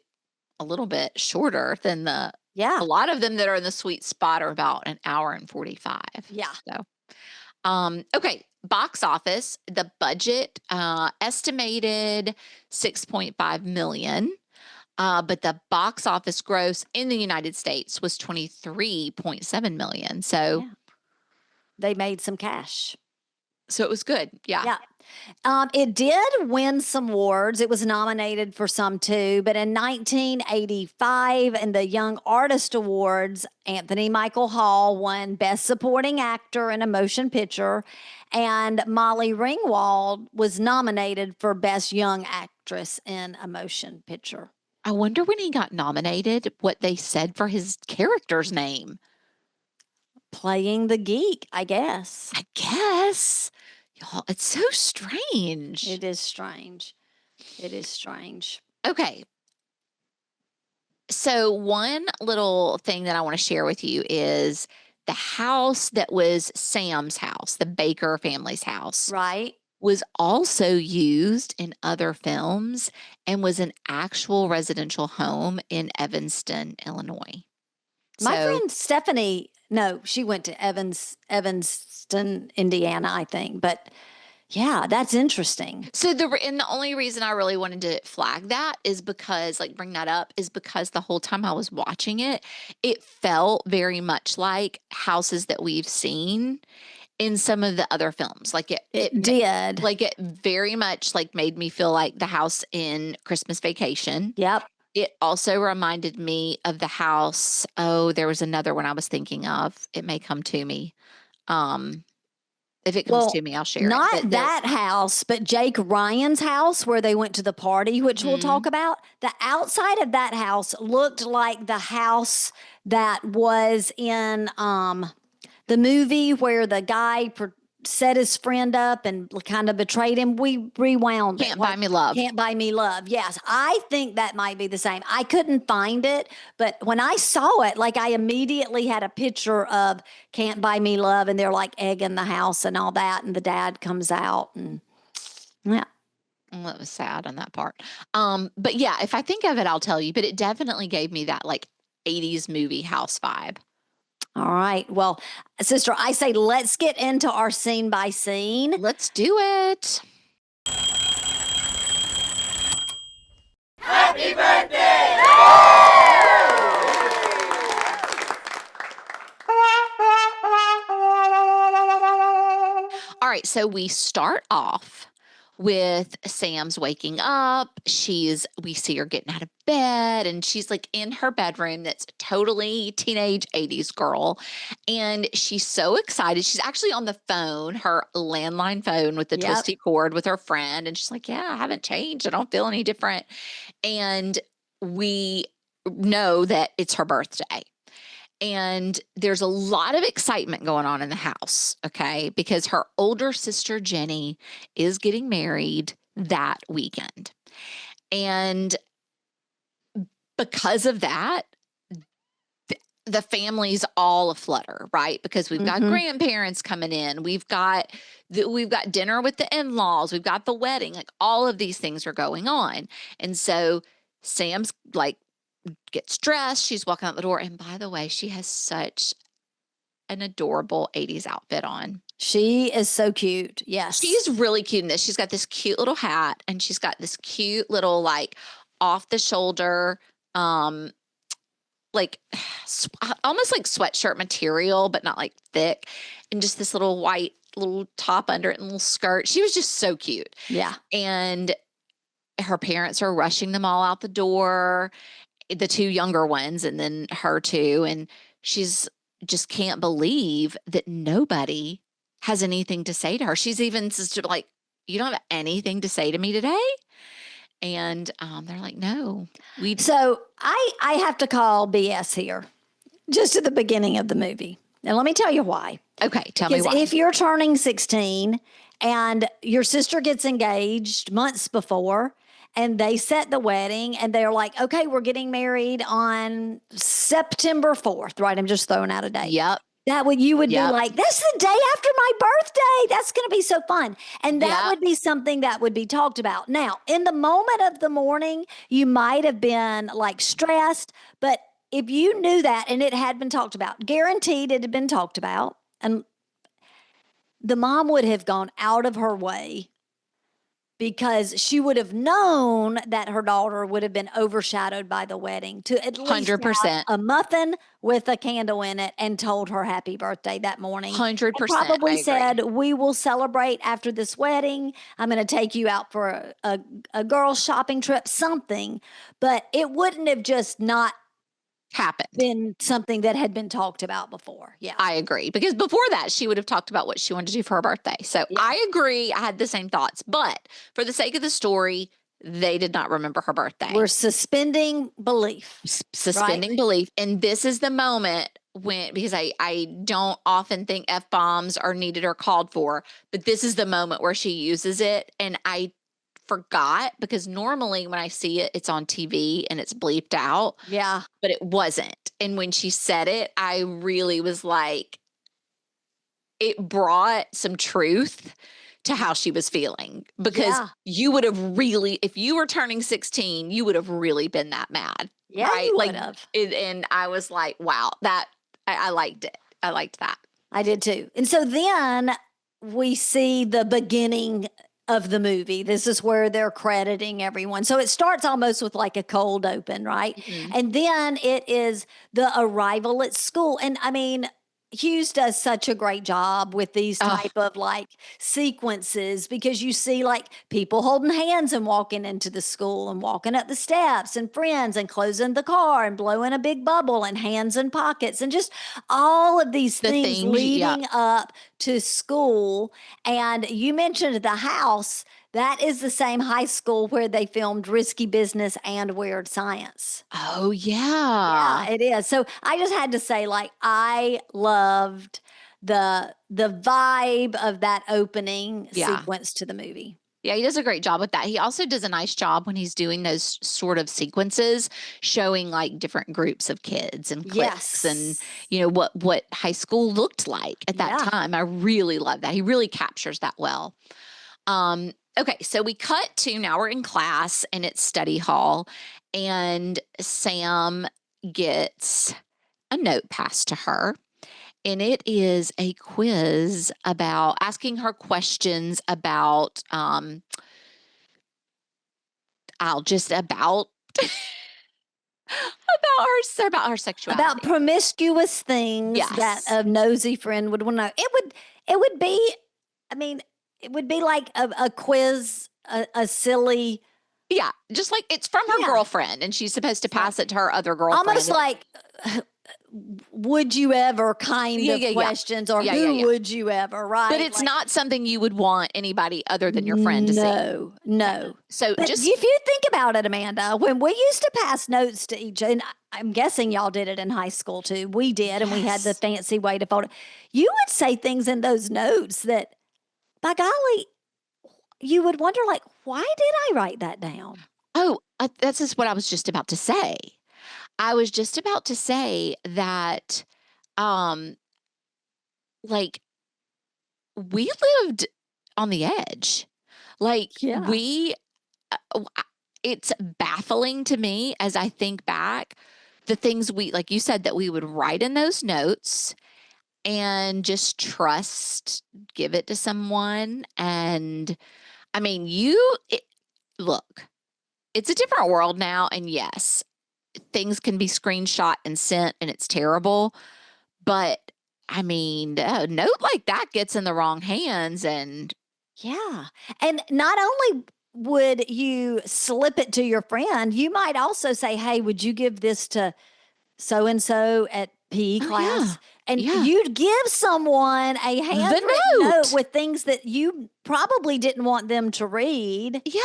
a little bit shorter than a lot of them that are in the sweet spot are about an hour and 45. Yeah. So, okay. Box office, the budget, estimated 6.5 million. But the box office gross in the United States was 23.7 million. So they made some cash. So it was good. Yeah. It did win some awards. It was nominated for some too. But in 1985, in the Young Artist Awards, Anthony Michael Hall won Best Supporting Actor in a Motion Picture, and Molly Ringwald was nominated for Best Young Actress in a Motion Picture. I wonder when he got nominated, what they said for his character's name. Playing the geek, I guess. Y'all, it's so strange. It is strange. It is strange. Okay. So one little thing that I want to share with you is the house that was Sam's house, the Baker family's house. Right. Was also used in other films and was an actual residential home in Evanston, Illinois. My friend Stephanie, no, she went to Evanston, Indiana, I think. But yeah, that's interesting. So the only reason I really wanted to flag that is because, like, bring that up is because the whole time I was watching it, it felt very much like houses that we've seen in some of the other films. Like it did. Like it very much like made me feel like the house in Christmas Vacation. Yep. It also reminded me of the house. Oh, there was another one I was thinking of. It may come to me. If it comes to me, I'll share it. Not that house, but Jake Ryan's house where they went to the party, which we'll talk about. The outside of that house looked like the house that was in the movie where the guy set his friend up and kind of betrayed him. We rewound Can't Buy Me Love. Can't Buy Me Love. Yes, I think that might be the same. I couldn't find it, but when I saw it, like I immediately had a picture of Can't Buy Me Love, and they're like egging the house and all that, and the dad comes out, and yeah. Well, that was sad on that part. But yeah, if I think of it, I'll tell you. But it definitely gave me that like 80s movie house vibe. All right. Well, sister, I say let's get into our scene by scene. Let's do it. Happy birthday! All right. So we start off with Sam's waking up. We see her getting out of bed, and she's like in her bedroom that's totally teenage 80s girl. And she's so excited. She's actually on the phone, her landline phone with the twisty cord with her friend. And she's like, yeah, I haven't changed. I don't feel any different. And we know that it's her birthday. And there's a lot of excitement going on in the house, okay? Because her older sister, Jenny, is getting married that weekend. And because of that, the family's all aflutter, right? Because we've got grandparents coming in. We've got dinner with the in-laws. We've got the wedding. Like, all of these things are going on. And so Sam's like, gets dressed. She's walking out the door. And by the way, she has such an adorable 80s outfit on. She is so cute. Yes. She's really cute in this. She's got this cute little hat, and she's got this cute little like off the shoulder, like almost like sweatshirt material, but not like thick. And just this little white little top under it and little skirt. She was just so cute. Yeah. And her parents are rushing them all out the door, the two younger ones, and then her too. And she's just can't believe that nobody has anything to say to her. She's even like, you don't have anything to say to me today? And they're like, no. So I have to call BS here, just at the beginning of the movie. And let me tell you why. Okay, tell me why. If you're turning 16 and your sister gets engaged months before, and they set the wedding, and they're like, okay, we're getting married on September 4th, right? I'm just throwing out a date. Yep. You would be Yep. like, that's the day after my birthday. That's going to be so fun. And that Yep. would be something that would be talked about. Now, in the moment of the morning, you might have been like stressed, but if you knew that and it had been talked about, guaranteed it had been talked about, and the mom would have gone out of her way because she would have known that her daughter would have been overshadowed by the wedding to at least have 100%. a muffin with a candle in it and told her happy birthday that morning. 100%. And probably I said, agree. we will celebrate after this wedding. I'm going to take you out for a girls shopping trip, something. But it wouldn't have just not Happened. been something that had been talked about before. Yeah. I agree. Because before that, she would have talked about what she wanted to do for her birthday. So I agree. I had the same thoughts. But for the sake of the story, they did not remember her birthday. We're suspending belief. Suspending belief. And this is the moment when, because I don't often think F-bombs are needed or called for, but this is the moment where she uses it. And I forgot, because normally when I see it, it's on TV and it's bleeped out. Yeah. But it wasn't. And when she said it, I really was like, it brought some truth to how she was feeling, because you would have really, if you were turning 16, you would have really been that mad. Yeah, right? you Like, would have. and I was like, wow, that I liked it. I liked that. I did too. And so then we see the beginning of the movie. This is where they're crediting everyone. So it starts almost with like a cold open, right? Mhm. And then it is the arrival at school. And I mean, Hughes does such a great job with these type of like sequences, because you see like people holding hands and walking into the school and walking up the steps and friends and closing the car and blowing a big bubble and hands in pockets and just all of these The things things, leading up to school. And you mentioned the house. That is the same high school where they filmed Risky Business and Weird Science. Oh, Yeah, it is. So I just had to say, like, I loved the vibe of that opening sequence to the movie. Yeah, he does a great job with that. He also does a nice job when he's doing those sort of sequences, showing like different groups of kids and cliques and, you know, what high school looked like at that time. I really love that. He really captures that well. Okay, so we cut to, now we're in class and it's study hall, and Sam gets a note passed to her. And it is a quiz about asking her questions about, I'll just about about her sexuality, About promiscuous things that a nosy friend would want to know. It would be, I mean, it would be like a quiz, a silly. Yeah, just like it's from her girlfriend, and she's supposed to pass it to her other girlfriend. Almost like, would you ever kind of questions, or who would you ever, right? But it's like, not something you would want anybody other than your friend to see. No. So but just if you think about it, Amanda, when we used to pass notes to each, and I'm guessing y'all did it in high school too. We did, and we had the fancy way to fold it. You would say things in those notes that, by golly, you would wonder, like, why did I write that down? Oh, that's just what I was just about to say. I was just about to say that, like, we lived on the edge. Like, it's baffling to me as I think back, the things we, like you said, that we would write in those notes and just trust, give it to someone. And I mean, look, it's a different world now. And yes, things can be screenshot and sent and it's terrible. But I mean, a note like that gets in the wrong hands and. Yeah. And not only would you slip it to your friend, you might also say, hey, would you give this to so-and-so at PE class? And you'd give someone a handwritten note with things that you probably didn't want them to read. Yeah.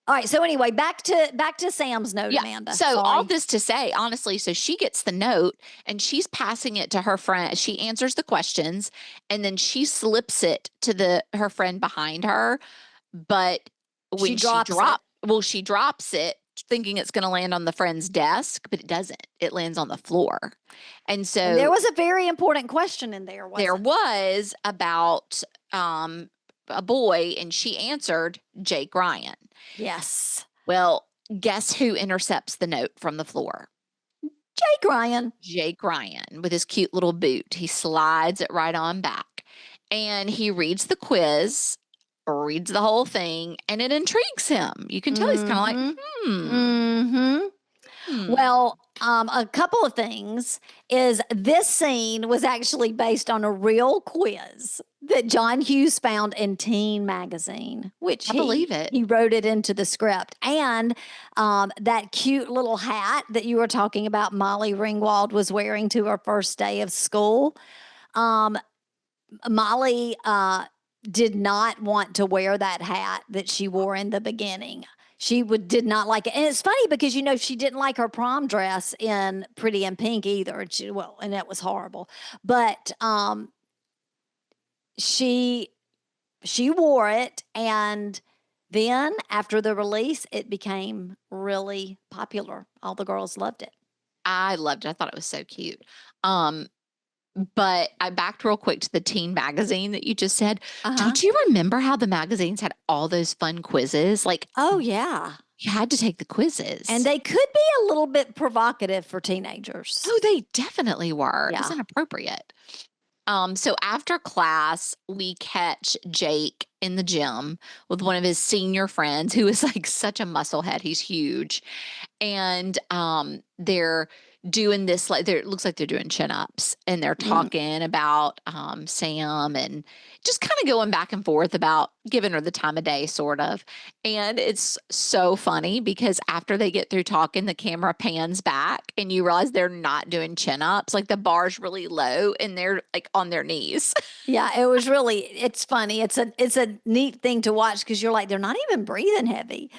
All right. So anyway, back to Sam's note, Amanda. So all this to say, honestly, so she gets the note and she's passing it to her friend. She answers the questions and then she slips it to her friend behind her. But when she drops it thinking it's going to land on the friend's desk, but it doesn't. It lands on the floor. And so And there was a very important question in there, wasn't there was about a boy, and she answered Jake Ryan. Yes. Well, guess who intercepts the note from the floor? Jake Ryan. Jake Ryan with his cute little boot. He slides it right on back, and he reads the quiz, reads the whole thing, and it intrigues him. You can tell he's kind of like, Well, a couple of things is this scene was actually based on a real quiz that John Hughes found in Teen Magazine, which I believe it. He wrote it into the script. And that cute little hat that you were talking about, Molly Ringwald was wearing to her first day of school. Molly did not want to wear that hat that she wore in the beginning. She did not like it. And it's funny because, she didn't like her prom dress in Pretty in Pink either. And that was horrible. But she wore it. And then after the release, it became really popular. All the girls loved it. I loved it. I thought it was so cute. But I backed real quick to the teen magazine that you just said. Don't you remember how the magazines had all those fun quizzes? Oh, yeah. You had to take the quizzes. And they could be a little bit provocative for teenagers. Oh, they definitely were. Yeah. It was inappropriate. So after class, we catch Jake in the gym with one of his senior friends who is such a musclehead. He's huge. And they're doing this, it looks like they're doing chin-ups, and they're talking about Sam and just kind of going back and forth about giving her the time of day, sort of. And it's so funny because after they get through talking, the camera pans back and you realize they're not doing chin-ups. The bar's really low and they're on their knees. Yeah, it's funny. It's a neat thing to watch because you're they're not even breathing heavy.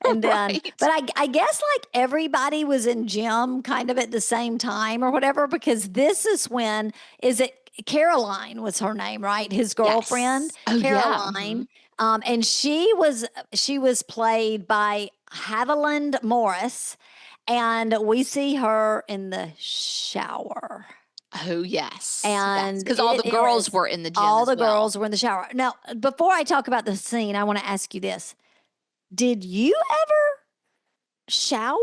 And then, Right. but I guess everybody was in gym kind of at the same time or whatever, because this is when, Caroline was her name, right? His girlfriend, Yes. Oh, Caroline. Yeah. And she was played by Haviland Morris, and we see her in the shower. Oh, yes. And because all the girls were in the gym. All the girls were in the shower. Now, before I talk about the scene, I want to ask you this. Did you ever shower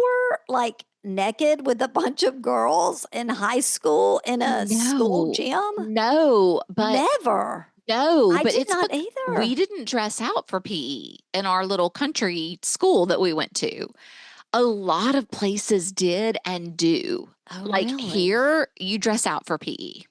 naked with a bunch of girls in high school in a school gym? No, but never. No, I but did it's not either. We didn't dress out for PE in our little country school that we went to. A lot of places did and do. Oh, really? Here, you dress out for PE.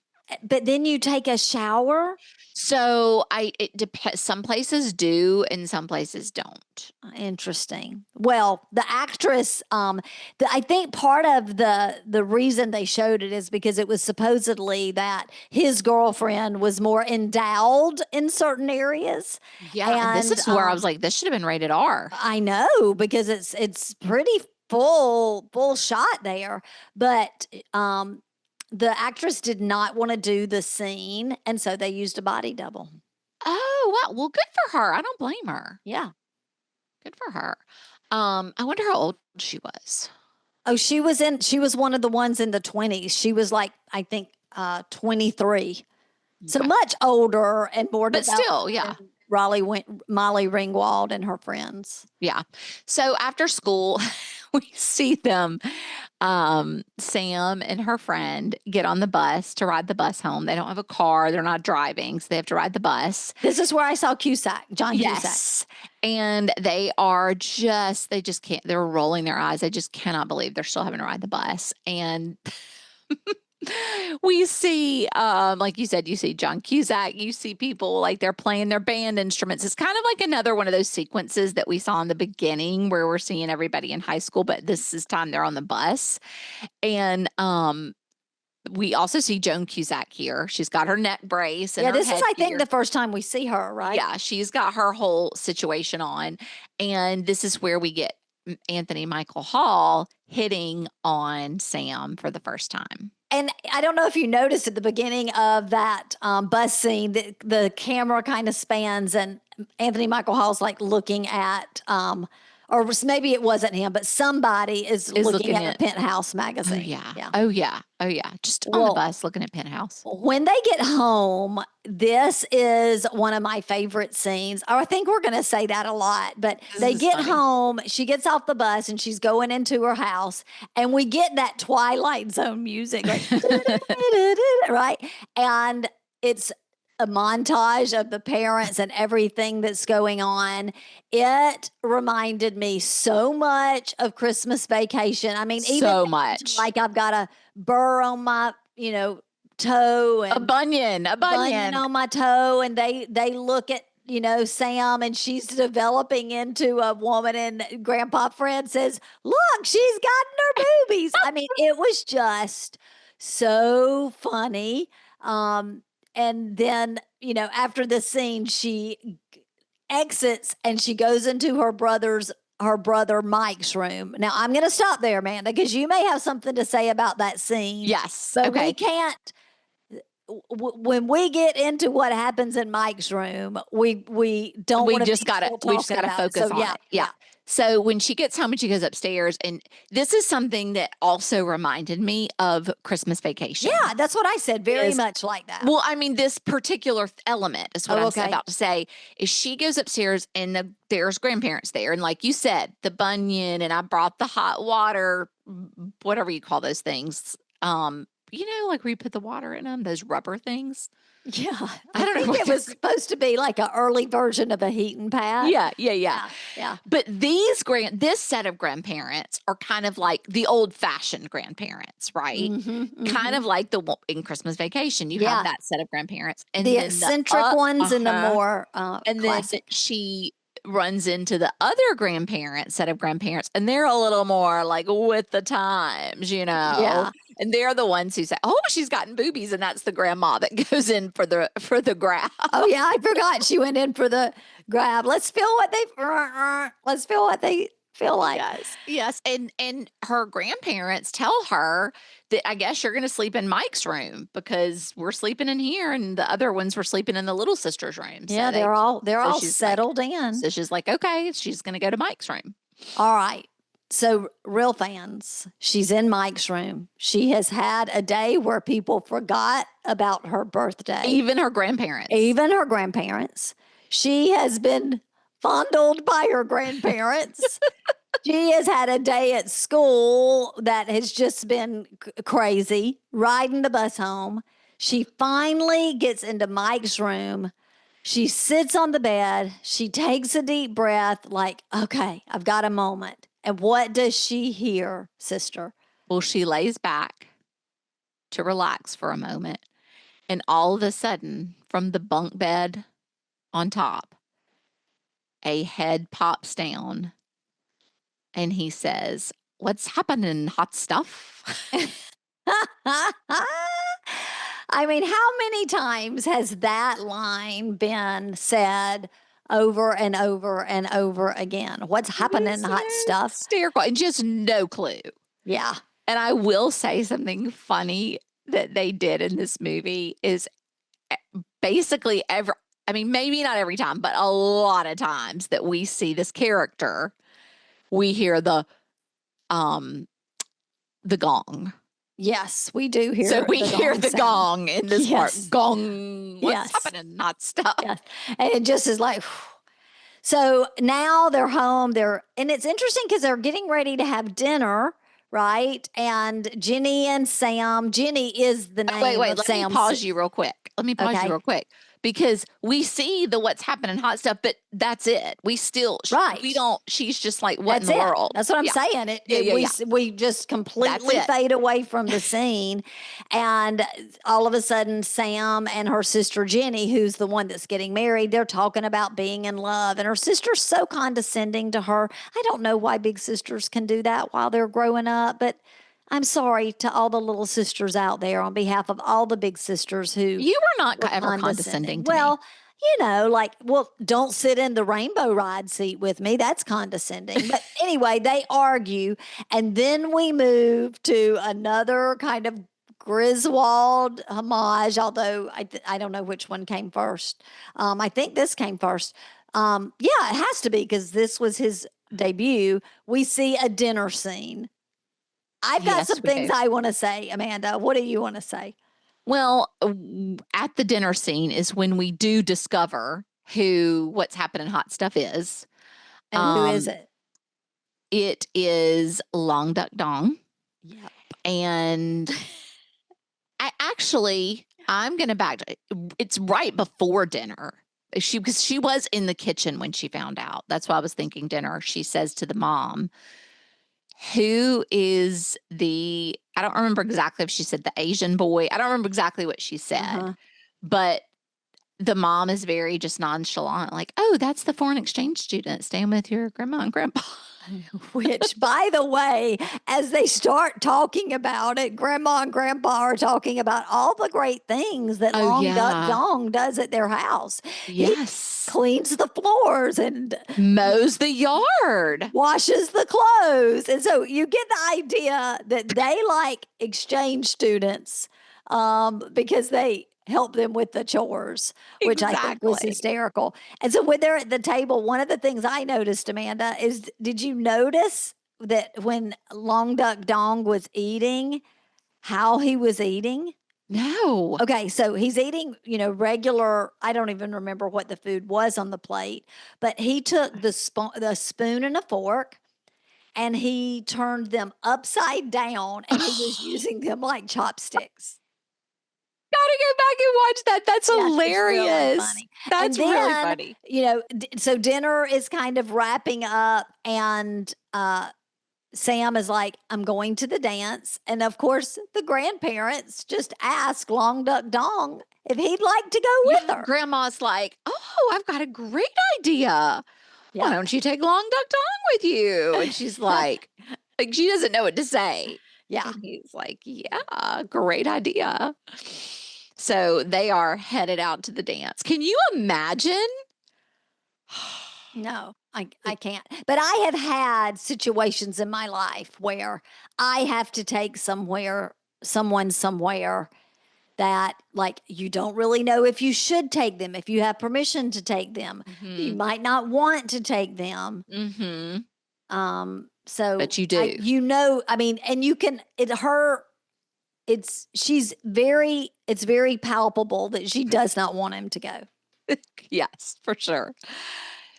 But then you take a shower? So it depends. Some places do and some places don't. Interesting. Well, the actress, I think part of the reason they showed it is because it was supposedly that his girlfriend was more endowed in certain areas. Yeah, and this is where I was this should have been rated R. I know, because it's pretty full shot there, but the actress did not want to do the scene, and so they used a body double. Oh, wow. Well, good for her. I don't blame her. Yeah. Good for her. I wonder how old she was. Oh, she was one of the ones in the 20s. She was I think 23. So much older and more But developed still, yeah. Molly Ringwald and her friends. Yeah. So after school, we see them, Sam and her friend get on the bus to ride the bus home. They don't have a car. They're not driving, so they have to ride the bus. This is where I saw John Cusack. Yes. And they just can't, they're rolling their eyes. They just cannot believe they're still having to ride the bus. And we see, like you said, you see John Cusack, you see people they're playing their band instruments. It's kind of like another one of those sequences that we saw in the beginning where we're seeing everybody in high school, but this is time they're on the bus. And we also see Joan Cusack here. She's got her neck brace. And this is, I think, the first time we see her, right? Yeah, she's got her whole situation on. And this is where we get Anthony Michael Hall hitting on Sam for the first time. And I don't know if you noticed at the beginning of that bus scene, the camera kind of spans and Anthony Michael Hall's looking at, or maybe it wasn't him, but somebody is looking at the Penthouse magazine. Oh, yeah. Just on the bus looking at Penthouse. When they get home, this is one of my favorite scenes. I think we're going to say that a lot, but they get home, she gets off the bus and she's going into her house, and we get that Twilight Zone music, like, right? And it's a montage of the parents and everything that's going on. It reminded me so much of Christmas Vacation. I mean, even so much. Like I've got a burr on my, toe, and a bunion on my toe, and they look at Sam, and she's developing into a woman, and Grandpa Fred says, "Look, she's gotten her boobies." I mean, it was just so funny. And then, after the scene, she exits and she goes into her brother Mike's room. Now, I'm going to stop there, man, because you may have something to say about that scene. Yes. But we can't. When we get into what happens in Mike's room, we don't. We just gotta focus on it. Yeah. So when she gets home and she goes upstairs, and this is something that also reminded me of Christmas Vacation. Yeah, that's what I said. Very much like that. Well, I mean, this particular element is what I'm about to say. Is she goes upstairs and there's grandparents there, and like you said, the bunion, and I brought the hot water, whatever you call those things. Like where you put the water in them, those rubber things. Yeah. I don't know. It was supposed to be like an early version of a heating pad. Yeah. But this set of grandparents are kind of like the old-fashioned grandparents, right? Kind of like in Christmas Vacation, you have that set of grandparents. And the eccentric ones and the more and classic. Then she runs into the other set of grandparents, and they're a little more like with the times, Yeah. And they're the ones who say, "Oh, she's gotten boobies," and that's the grandma that goes in for the grab. Oh yeah, I forgot she went in for the grab. Let's feel what they feel like. Yes. And her grandparents tell her that I guess you're going to sleep in Mike's room because we're sleeping in here, and the other ones were sleeping in the little sister's room. Yeah, so they're all settled in. So she's like, okay, she's going to go to Mike's room. All right. So real fans, she's in Mike's room. She has had a day where people forgot about her birthday. Even her grandparents. She has been fondled by her grandparents. She has had a day at school that has just been crazy, riding the bus home. She finally gets into Mike's room. She sits on the bed. She takes a deep breath like, okay, I've got a moment. And what does she hear, sister? Well, she lays back to relax for a moment. And all of a sudden, from the bunk bed on top, a head pops down. And he says, "What's happening, hot stuff?" I mean, how many times has that line been said over and over and over again? What's happening, hot stuff? Hysterical, and just no clue. Yeah. And I will say something funny that they did in this movie is basically maybe not every time, but a lot of times that we see this character, we hear the gong. Yes, we do hear. So we hear the gong in this part. Gong. What's happening? Not stuff. Yes. And it just is like. So now they're home. And it's interesting because they're getting ready to have dinner, right? And Jenny and Sam. Jenny is the name of Sam. Let me pause you real quick. Because we see the what's happening hot stuff, but that's it. We still, she's just like, what in the world? That's what I'm saying. We just completely fade away from the scene. And all of a sudden, Sam and her sister Jenny, who's the one that's getting married, they're talking about being in love. And her sister's so condescending to her. I don't know why big sisters can do that while they're growing up, but I'm sorry to all the little sisters out there on behalf of all the big sisters who you were not ever condescending to me. Don't sit in the rainbow ride seat with me. That's condescending. But anyway, they argue. And then we move to another kind of Griswold homage, although I don't know which one came first. I think this came first. It has to be because this was his debut, we see a dinner scene. I've got some things I want to say, Amanda. What do you want to say? Well, at the dinner scene is when we do discover who What's Happening Hot Stuff is. And who is it? It is Long Duck Dong. Yep. And I'm going to back. It's right before dinner. Because she was in the kitchen when she found out. That's why I was thinking dinner. She says to the mom, who is I don't remember exactly if she said the Asian boy. I don't remember exactly what she said. But the mom is very just nonchalant, like, oh, that's the foreign exchange student staying with your grandma and grandpa. Which, by the way, as they start talking about it, grandma and grandpa are talking about all the great things that Long Duck Dong does at their house. Yes. He cleans the floors and mows the yard, washes the clothes. And so you get the idea that they like exchange students because they help them with the chores, which I think was hysterical. And so when they're at the table, one of the things I noticed, Amanda, is did you notice that when Long Duck Dong was eating, how he was eating? No. Okay, so he's eating, regular, I don't even remember what the food was on the plate, but he took the spoon and a fork and he turned them upside down and he was using them like chopsticks. Gotta go back and watch that. That's hilarious. Really funny. That's really funny. So dinner is kind of wrapping up, and Sam is like, I'm going to the dance. And of course, the grandparents just ask Long Duck Dong if he'd like to go with her. Grandma's like, oh, I've got a great idea. Yeah. Why don't you take Long Duck Dong with you? And she's like she doesn't know what to say. Yeah. And he's like, yeah, great idea. So they are headed out to the dance. Can you imagine? No, I can't. But I have had situations in my life where I have to take someone somewhere that, like, you don't really know if you should take them, if you have permission to take them. Mm-hmm. You might not want to take them. Mm-hmm. So, but you do. And you can. It's very palpable that she does not want him to go. Yes, for sure.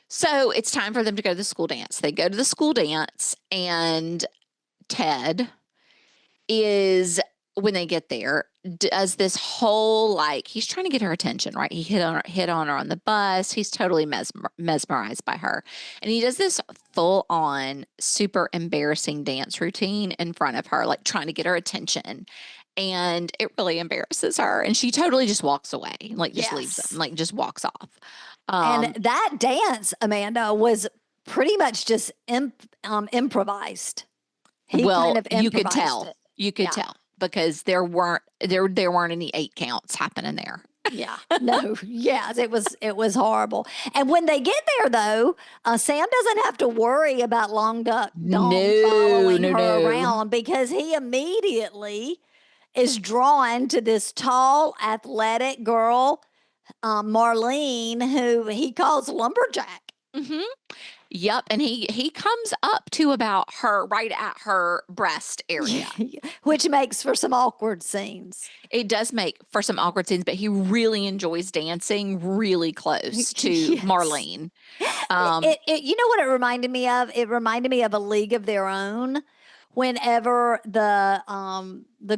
So it's time for them to go to the school dance. They go to the school dance, and Ted is, when they get there, does this whole, he's trying to get her attention, right? He hit on her on the bus. He's totally mesmerized by her. And he does this full on super embarrassing dance routine in front of her, trying to get her attention. And it really embarrasses her. And she totally just walks away, leaves him, just walks off. And that dance, Amanda, was pretty much just improvised. He kind of improvised. You could tell. It. You could tell because there weren't any 8 counts happening there. Yeah. No. Yes, it was horrible. And when they get there, though, Sam doesn't have to worry about Long Duck Dong following her around because he immediately is drawn to this tall, athletic girl, Marlene, who he calls Lumberjack. Mm-hmm. Yep. And he comes up to about her, right at her breast area. Which makes for some awkward scenes. It does make for some awkward scenes, but he really enjoys dancing really close to Marlene. You know what it reminded me of? It reminded me of A League of Their Own. Whenever the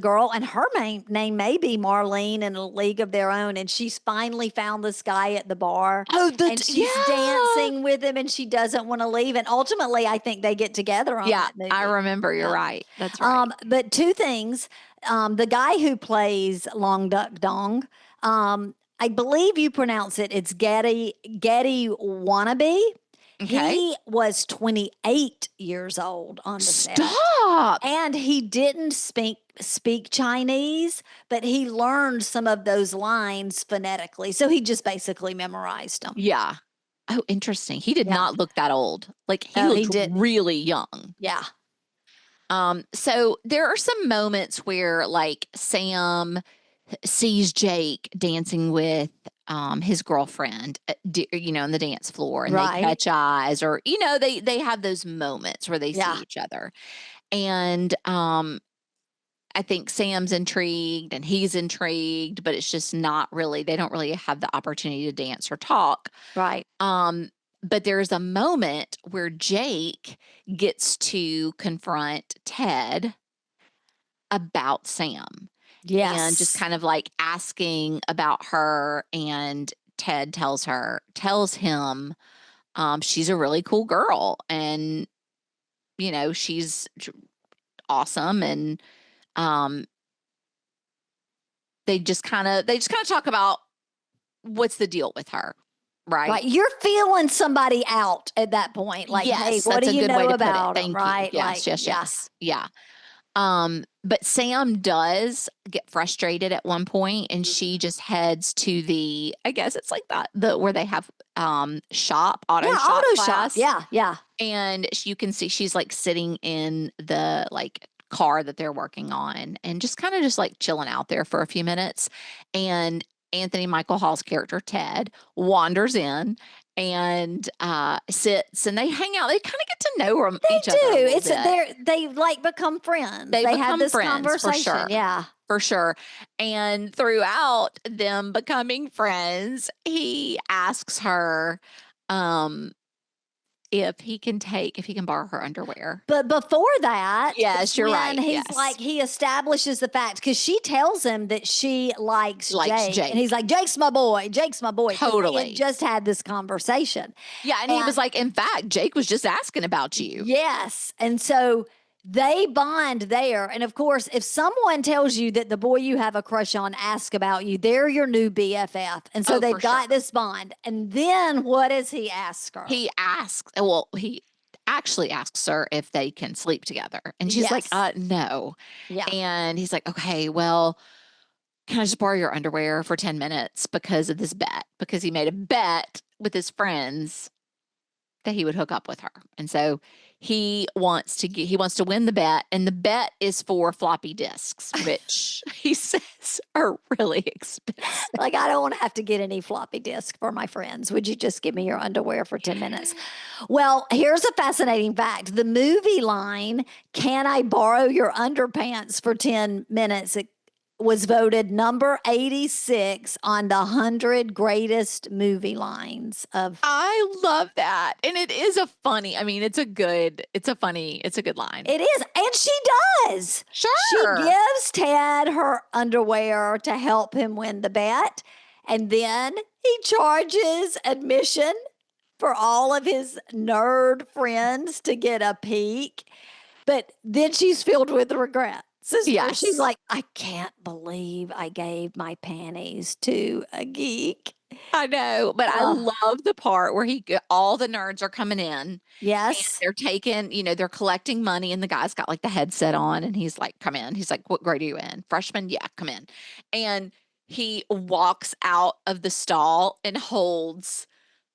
girl, and her name may be Marlene, in A League of Their Own, and she's finally found this guy at the bar. And she's dancing with him, and she doesn't want to leave. And ultimately, I think they get together on that movie. I remember. You're right. That's right. But 2 things. The guy who plays Long Duck Dong, I believe you pronounce it. It's Getty Wannabe. Okay. He was 28 years old on the set. Stop! And he didn't speak Chinese, but he learned some of those lines phonetically. So he just basically memorized them. Yeah. Oh, interesting. He did not look that old. He looked really young. Yeah. So there are some moments where Sam sees Jake dancing with his girlfriend, on the dance floor, and Right. they catch eyes, or, they have those moments where they see Yeah. each other. And I think Sam's intrigued and he's intrigued, but it's just not really, they don't really have the opportunity to dance or talk. Right. But there's a moment where Jake gets to confront Ted about Sam. Yes. And just kind of like asking about her, and Ted tells him, she's a really cool girl, and she's awesome, and they just kind of talk about what's the deal with her, right? Right. You're feeling somebody out at that point. Like, Yes, hey, what that's do a you good way know to put it. about them? Thank you. Right. Yes, like, yes. Yeah. But Sam does get frustrated at one point, and she just heads to I guess it's like the where they have auto shop class. Yeah. And you can see she's like sitting in the like car that they're working on, and just kind of just like chilling out there for a few minutes. And Anthony Michael Hall's character Ted wanders in and sits, and they hang out. They kind of get to know each other a little bit. They like become friends. They have become this friends, conversation. for sure. Yeah. For sure. And throughout them becoming friends, he asks her if he can borrow her underwear. But before that, yes, you're right. He's like, he establishes the fact, because she tells him that she likes Jake. And he's like, Jake's my boy. Totally. They had just had this conversation. Yeah. And he was like, in fact, Jake was just asking about you. Yes. And so they bond there. And of course, if someone tells you that the boy you have a crush on asks about you, they're your new BFF. And so they've got this bond. And then what does he ask her? He actually asks her if they can sleep together. And she's like, no. Yeah. And he's like, okay, well, can I just borrow your underwear for 10 minutes because of this bet? Because he made a bet with his friends that he would hook up with her. And so he wants to win the bet, and the bet is for floppy disks, which he says are really expensive. Like, I don't want to have to get any floppy disk for my friends. Would you just give me your underwear for 10 minutes? Well, here's a fascinating fact. The movie line, "Can I borrow your underpants for 10 minutes?" It was voted number 86 on the 100 greatest movie lines of. I love that. And it is it's a good line. It is. And she does. Sure. She gives Ted her underwear to help him win the bet. And then he charges admission for all of his nerd friends to get a peek. But then she's filled with regret. Yes. She's like, I can't believe I gave my panties to a geek. I know, but I love the part where all the nerds are coming in. Yes. They're they're collecting money, and the guy's got like the headset on, and he's like, come in. He's like, what grade are you in? Freshman? Yeah, come in. And he walks out of the stall and holds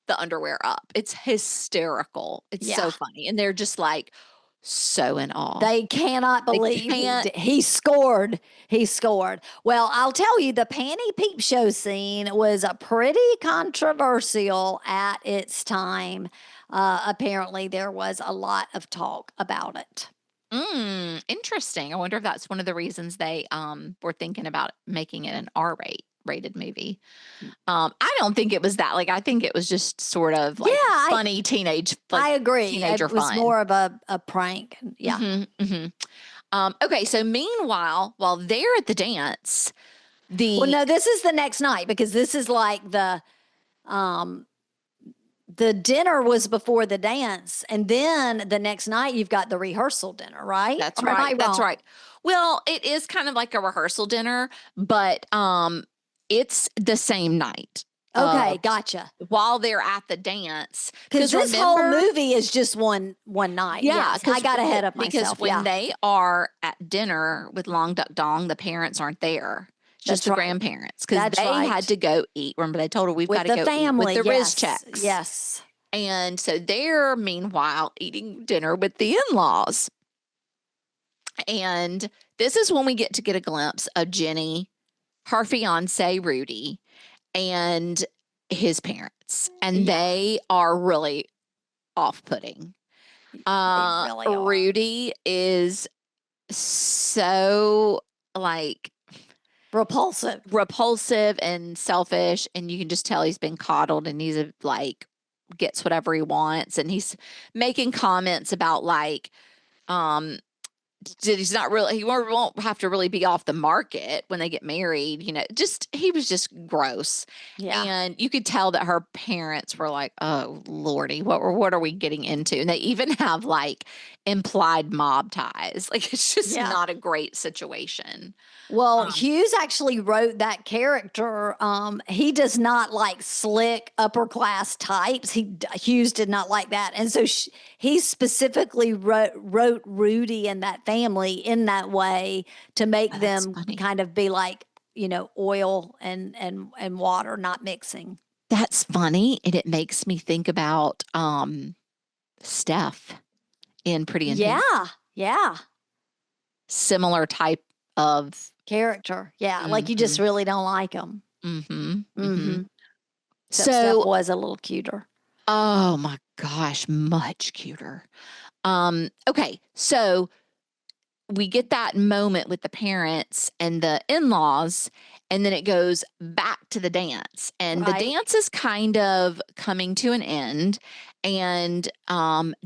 the underwear up. It's hysterical. It's so funny. And they're just like, so in awe. They cannot believe he scored. He scored. Well, I'll tell you, the panty peep show scene was pretty controversial at its time. Apparently, there was a lot of talk about it. Interesting. I wonder if that's one of the reasons they were thinking about making it an rated movie. I don't think it was that. Like, I think it was just sort of like funny teenage. Like, I agree. Teenager it was fun. More of a prank. Yeah. Okay. So meanwhile, while they're at the dance, well, no, this is the next night, because this is like the dinner was before the dance, and then the next night you've got the rehearsal dinner, right? That's right. That's right. Well, it is kind of like a rehearsal dinner, but it's the same night. Okay, gotcha. While they're at the dance, because this whole movie is just one night. Yeah, yes, I got ahead of myself. Because when they are at dinner with Long Duck Dong, the parents aren't there. Just the grandparents, because they had to go eat. Remember, they told her we've got to go family, eat with the Riz checks. Yes. And so they're meanwhile eating dinner with the in-laws. And this is when we get a glimpse of Jenny, her fiance Rudy, and his parents, and they are really off-putting. They really are. Rudy is so like repulsive and selfish, and you can just tell he's been coddled, and he's like gets whatever he wants, and he's making comments about like he's not really, he won't have to really be off the market when they get married, just, he was just gross. Yeah. And you could tell that her parents were like, oh Lordy, what are we getting into? And they even have like implied mob ties. Like, it's just not a great situation. Well, Hughes actually wrote that character. He does not like slick upper class types. Hughes did not like that, and so he specifically wrote Rudy and that family in that way to make them kind of be like oil and water not mixing. That's funny, and it makes me think about Steph in Pretty in Pink. Yeah. Similar type of character. Yeah, like you just really don't like him. So Steph was a little cuter. Oh my gosh, much cuter. Okay, so we get that moment with the parents and the in-laws, and then it goes back to the dance. And the dance is kind of coming to an end. And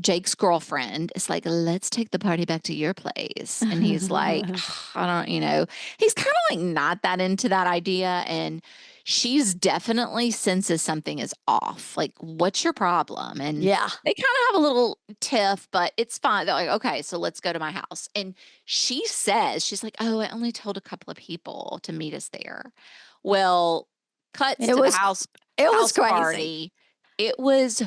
Jake's girlfriend is like, let's take the party back to your place. And he's like, I don't, he's kind of like not that into that idea. And she's definitely senses something is off. Like, what's your problem? And they kind of have a little tiff, but it's fine. They're like, okay, so let's go to my house. And she says, she's like, oh, I only told a couple of people to meet us there. Well, cuts to the house. It was crazy. Party. It was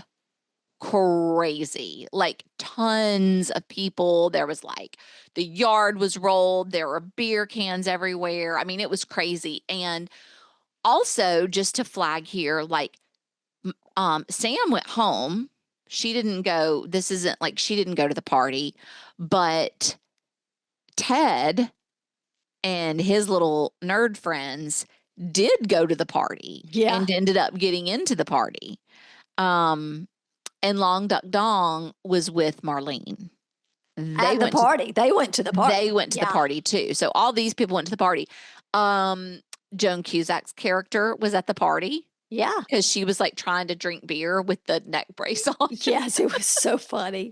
crazy, like tons of people. There was like, the yard was rolled. There were beer cans everywhere. I mean, it was crazy. And also, just to flag here, like, Sam went home. She didn't go. This isn't like she didn't go to the party, but Ted and his little nerd friends did go to the party and ended up getting into the party. And Long Duck Dong was with Marlene. At the party. They went to the party. They went to the party too. So all these people went to the party. Joan Cusack's character was at the party. Yeah. Because she was like trying to drink beer with the neck brace on. Yes, it was so funny.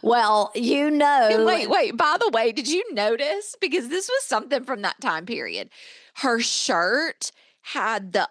Well, Wait. By the way, did you notice? Because this was something from that time period. Her shirt had the,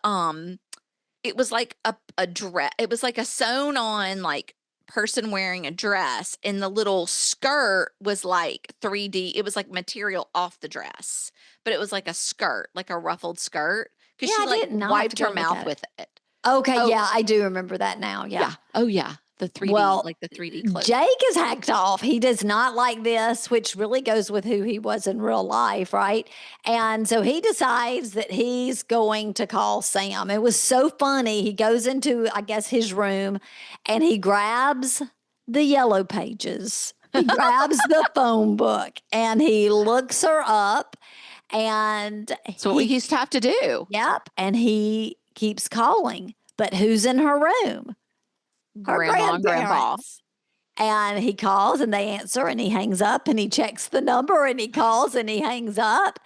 it was like a dress. It was like a sewn on like person wearing a dress, and the little skirt was like 3D. It was like material off the dress, but it was like a skirt, like a ruffled skirt. Because she like wiped her mouth with it. Okay, I do remember that now. Yeah. Oh, yeah. The 3D, like the 3D clothes. Jake is hacked off. He does not like this, which really goes with who he was in real life, right? And so he decides that he's going to call Sam. It was so funny. He goes into, I guess, his room, and he grabs the yellow pages. He grabs the phone book, and he looks her up. And that's what we used to have to do. Yep. And he keeps calling. But who's in her room? Her Grandma and Grandpa. And he calls, and they answer, and he hangs up, and he checks the number, and he calls, and he hangs up.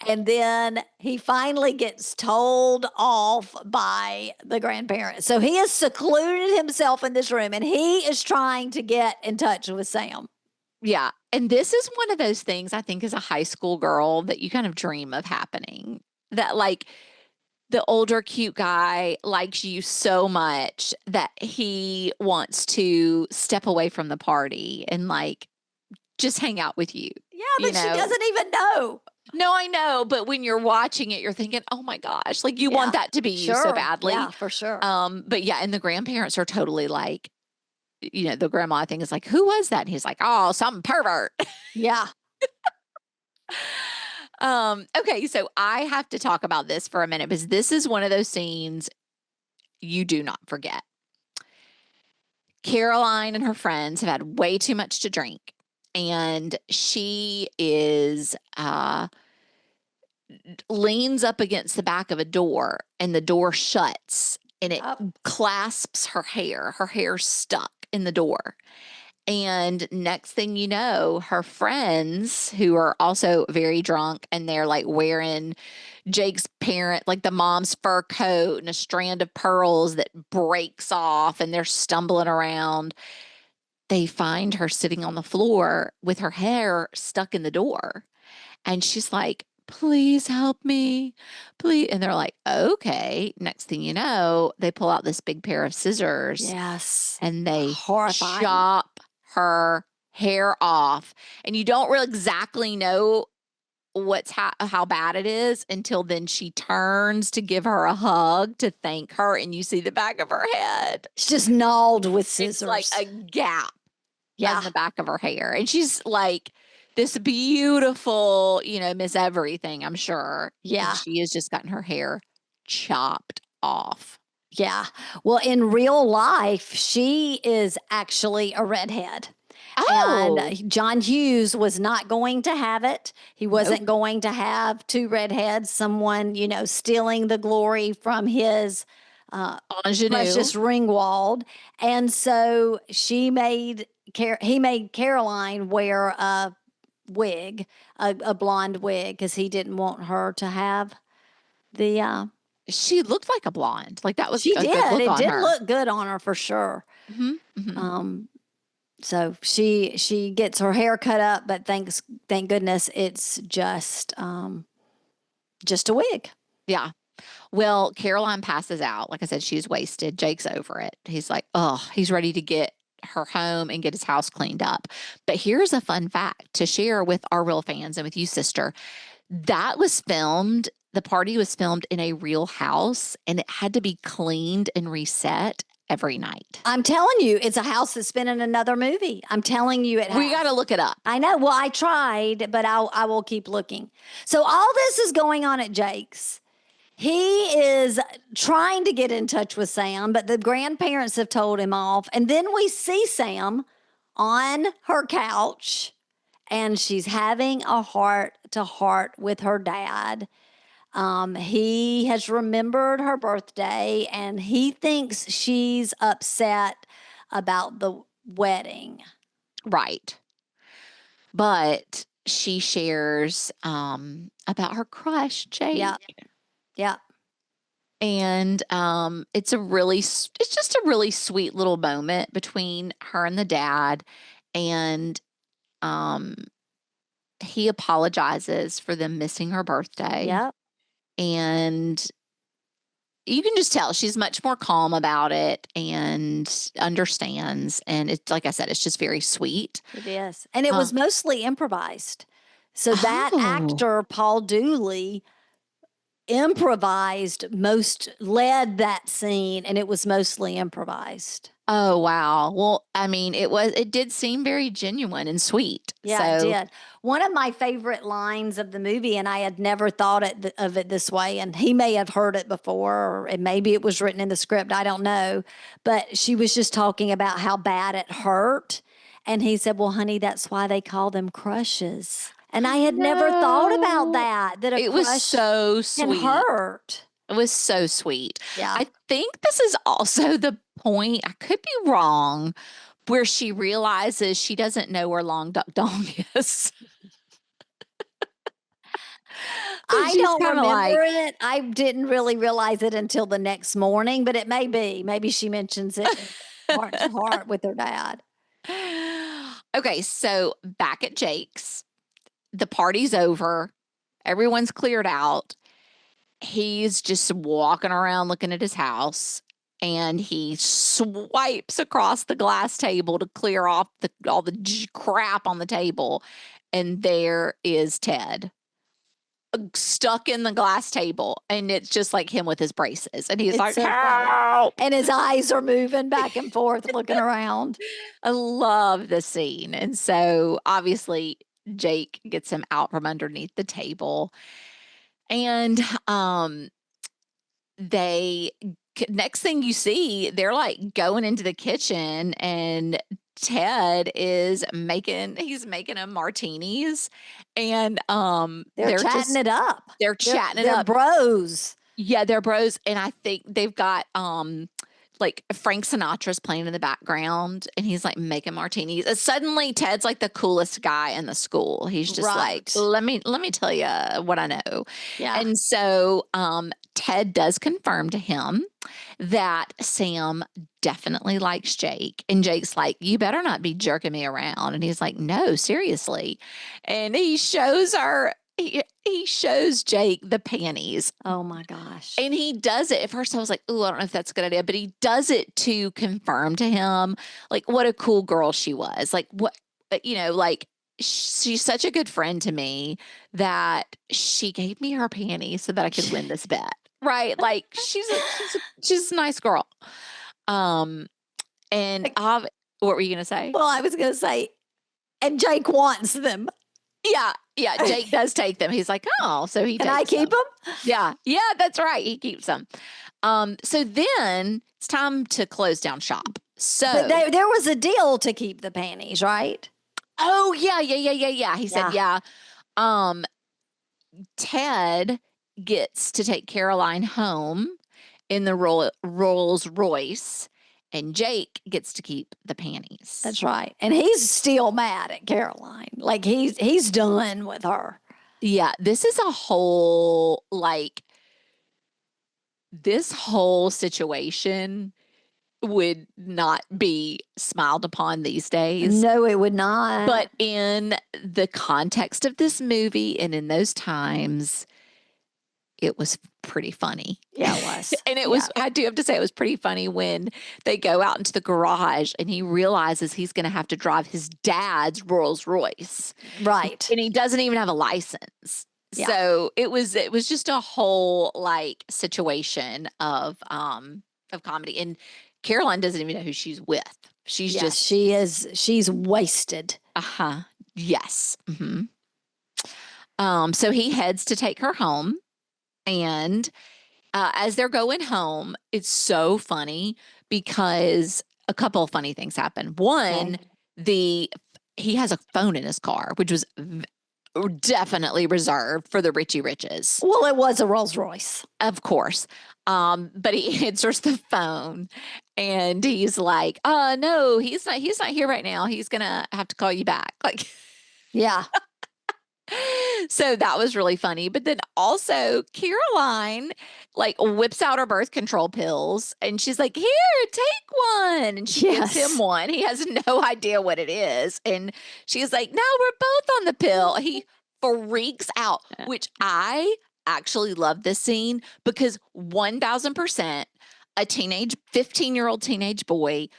And then he finally gets told off by the grandparents. So he has secluded himself in this room, and he is trying to get in touch with Sam. Yeah. And this is one of those things, I think, as a high school girl that you kind of dream of happening. That like the older cute guy likes you so much that he wants to step away from the party and like just hang out with you. Yeah, but she doesn't even know. No, I know. But when you're watching it, you're thinking, oh my gosh, like you want that to be you so badly. Yeah, for sure. But yeah, and the grandparents are totally like, the grandma, I think, is like, who was that? And he's like, oh, some pervert. Yeah. Okay, so I have to talk about this for a minute because this is one of those scenes you do not forget. Caroline and her friends have had way too much to drink, and she is leans up against the back of a door, and the door shuts, and it Yep. clasps her hair. Her hair's stuck in the door. And next thing you know, her friends, who are also very drunk, and they're like wearing Jake's parent, like the mom's fur coat and a strand of pearls that breaks off, and they're stumbling around. They find her sitting on the floor with her hair stuck in the door. And she's like, please help me. Please. And they're like, okay. Next thing you know, they pull out this big pair of scissors. Yes. And they Horrifying. chop her hair off. And you don't really exactly know how bad it is until then she turns to give her a hug to thank her, and you see the back of her head. She's just gnawed with scissors. It's like a gap yeah. in the back of her hair. And she's like this beautiful, Miss Everything, I'm sure. Yeah. And she has just gotten her hair chopped off. Yeah. Well, in real life, she is actually a redhead. Oh. And John Hughes was not going to have it. He wasn't going to have two redheads, someone, stealing the glory from his precious Ringwald. And so he made Caroline wear a wig, a blonde wig, because he didn't want her to have the... She looked like a blonde. Like that was she a did. good look it on did her. Look good on her for sure. Mm-hmm, mm-hmm. So she gets her hair cut up, but thank goodness it's just a wig. Yeah. Well, Caroline passes out. Like I said, she's wasted. Jake's over it. He's like, he's ready to get her home and get his house cleaned up. But here's a fun fact to share with our real fans and with you, sister. The party was filmed in a real house, and it had to be cleaned and reset every night. I'm telling you, it's a house that's been in another movie. I'm telling you it has. We got to look it up. I know. Well, I tried, but I will keep looking. So all this is going on at Jake's. He is trying to get in touch with Sam, but the grandparents have told him off. And then we see Sam on her couch, and she's having a heart-to-heart with her dad. He has remembered her birthday, and he thinks she's upset about the wedding. Right. But she shares about her crush, Jake. Yeah. And it's just a really sweet little moment between her and the dad. And he apologizes for them missing her birthday. Yep. And you can just tell she's much more calm about it and understands. And it's, like I said, it's just very sweet. It is. And it was mostly improvised. So that actor, Paul Dooley, led that scene, and it was mostly improvised. Oh, wow. Well, I mean, it did seem very genuine and sweet. Yeah, it did. One of my favorite lines of the movie, and I had never thought of it this way, and he may have heard it before, or maybe it was written in the script, I don't know, but she was just talking about how bad it hurt, and he said, well, honey, that's why they call them crushes. And I had never thought about that it was so sweet. Can hurt. It was so sweet. Yeah. I think this is also the point, I could be wrong, where she realizes she doesn't know where Long Duck Dong is. I don't remember it. I didn't really realize it until the next morning, but it may be. Maybe she mentions it heart to heart with her dad. Okay, so back at Jake's, the party's over. Everyone's cleared out. He's just walking around looking at his house, and he swipes across the glass table to clear off all the crap on the table. And there is Ted stuck in the glass table, and it's just like him with his braces. And he's like, so help! And his eyes are moving back and forth, looking around. I love the scene. And so obviously Jake gets him out from underneath the table. And they next thing you see, they're like going into the kitchen and Ted is he's making them martinis and They're chatting it up. They're chatting it They're up. bros. Yeah, they're bros. And I think they've got like Frank Sinatra's playing in the background and he's like making martinis. And suddenly Ted's like the coolest guy in the school. He's just like, let me tell you what I know. Yeah. And so Ted does confirm to him that Sam definitely likes Jake. And Jake's like, you better not be jerking me around. And he's like, no, seriously. And he shows Jake the panties. Oh my gosh. And he does it. At first I was like, oh, I don't know if that's a good idea, but he does it to confirm to him like what a cool girl she was. Like what, like she's such a good friend to me that she gave me her panties so that I could win this bet. Right. Like she's a nice girl. And what were you going to say? Well, I was going to say, and Jake wants them. Yeah. Jake does take them. He's like, oh, so he Can I keep them? Yeah, that's right. He keeps them. So then it's time to close down shop. So but there was a deal to keep the panties, right? Oh yeah. He said, yeah. Ted gets to take Caroline home in the Rolls Royce. And Jake gets to keep the panties. That's right. And he's still mad at Caroline. Like he's done with her. Yeah, this is a whole this whole situation would not be smiled upon these days. No, it would not. But in the context of this movie and in those times, it was pretty funny. Yeah, it was. And it was, I do have to say, it was pretty funny when they go out into the garage and he realizes he's going to have to drive his dad's Rolls Royce. Right. And he doesn't even have a license. Yeah. So it was just a whole situation of comedy. And Caroline doesn't even know who she's with. She's wasted. Uh-huh. Yes. Mm-hmm. So he heads to take her home. And as they're going home, it's so funny because a couple of funny things happen. One, he has a phone in his car, which was definitely reserved for the Richie Riches. Well, it was a Rolls Royce. Of course. But he answers the phone and he's like, no, he's not here right now. He's going to have to call you back. Like, yeah. So that was really funny. But then also Caroline whips out her birth control pills and she's like, here, take one. And she gives him one. He has no idea what it is. And she's like, no, we're both on the pill. He freaks out, which I actually love this scene because 1000% a 15-year-old teenage boy,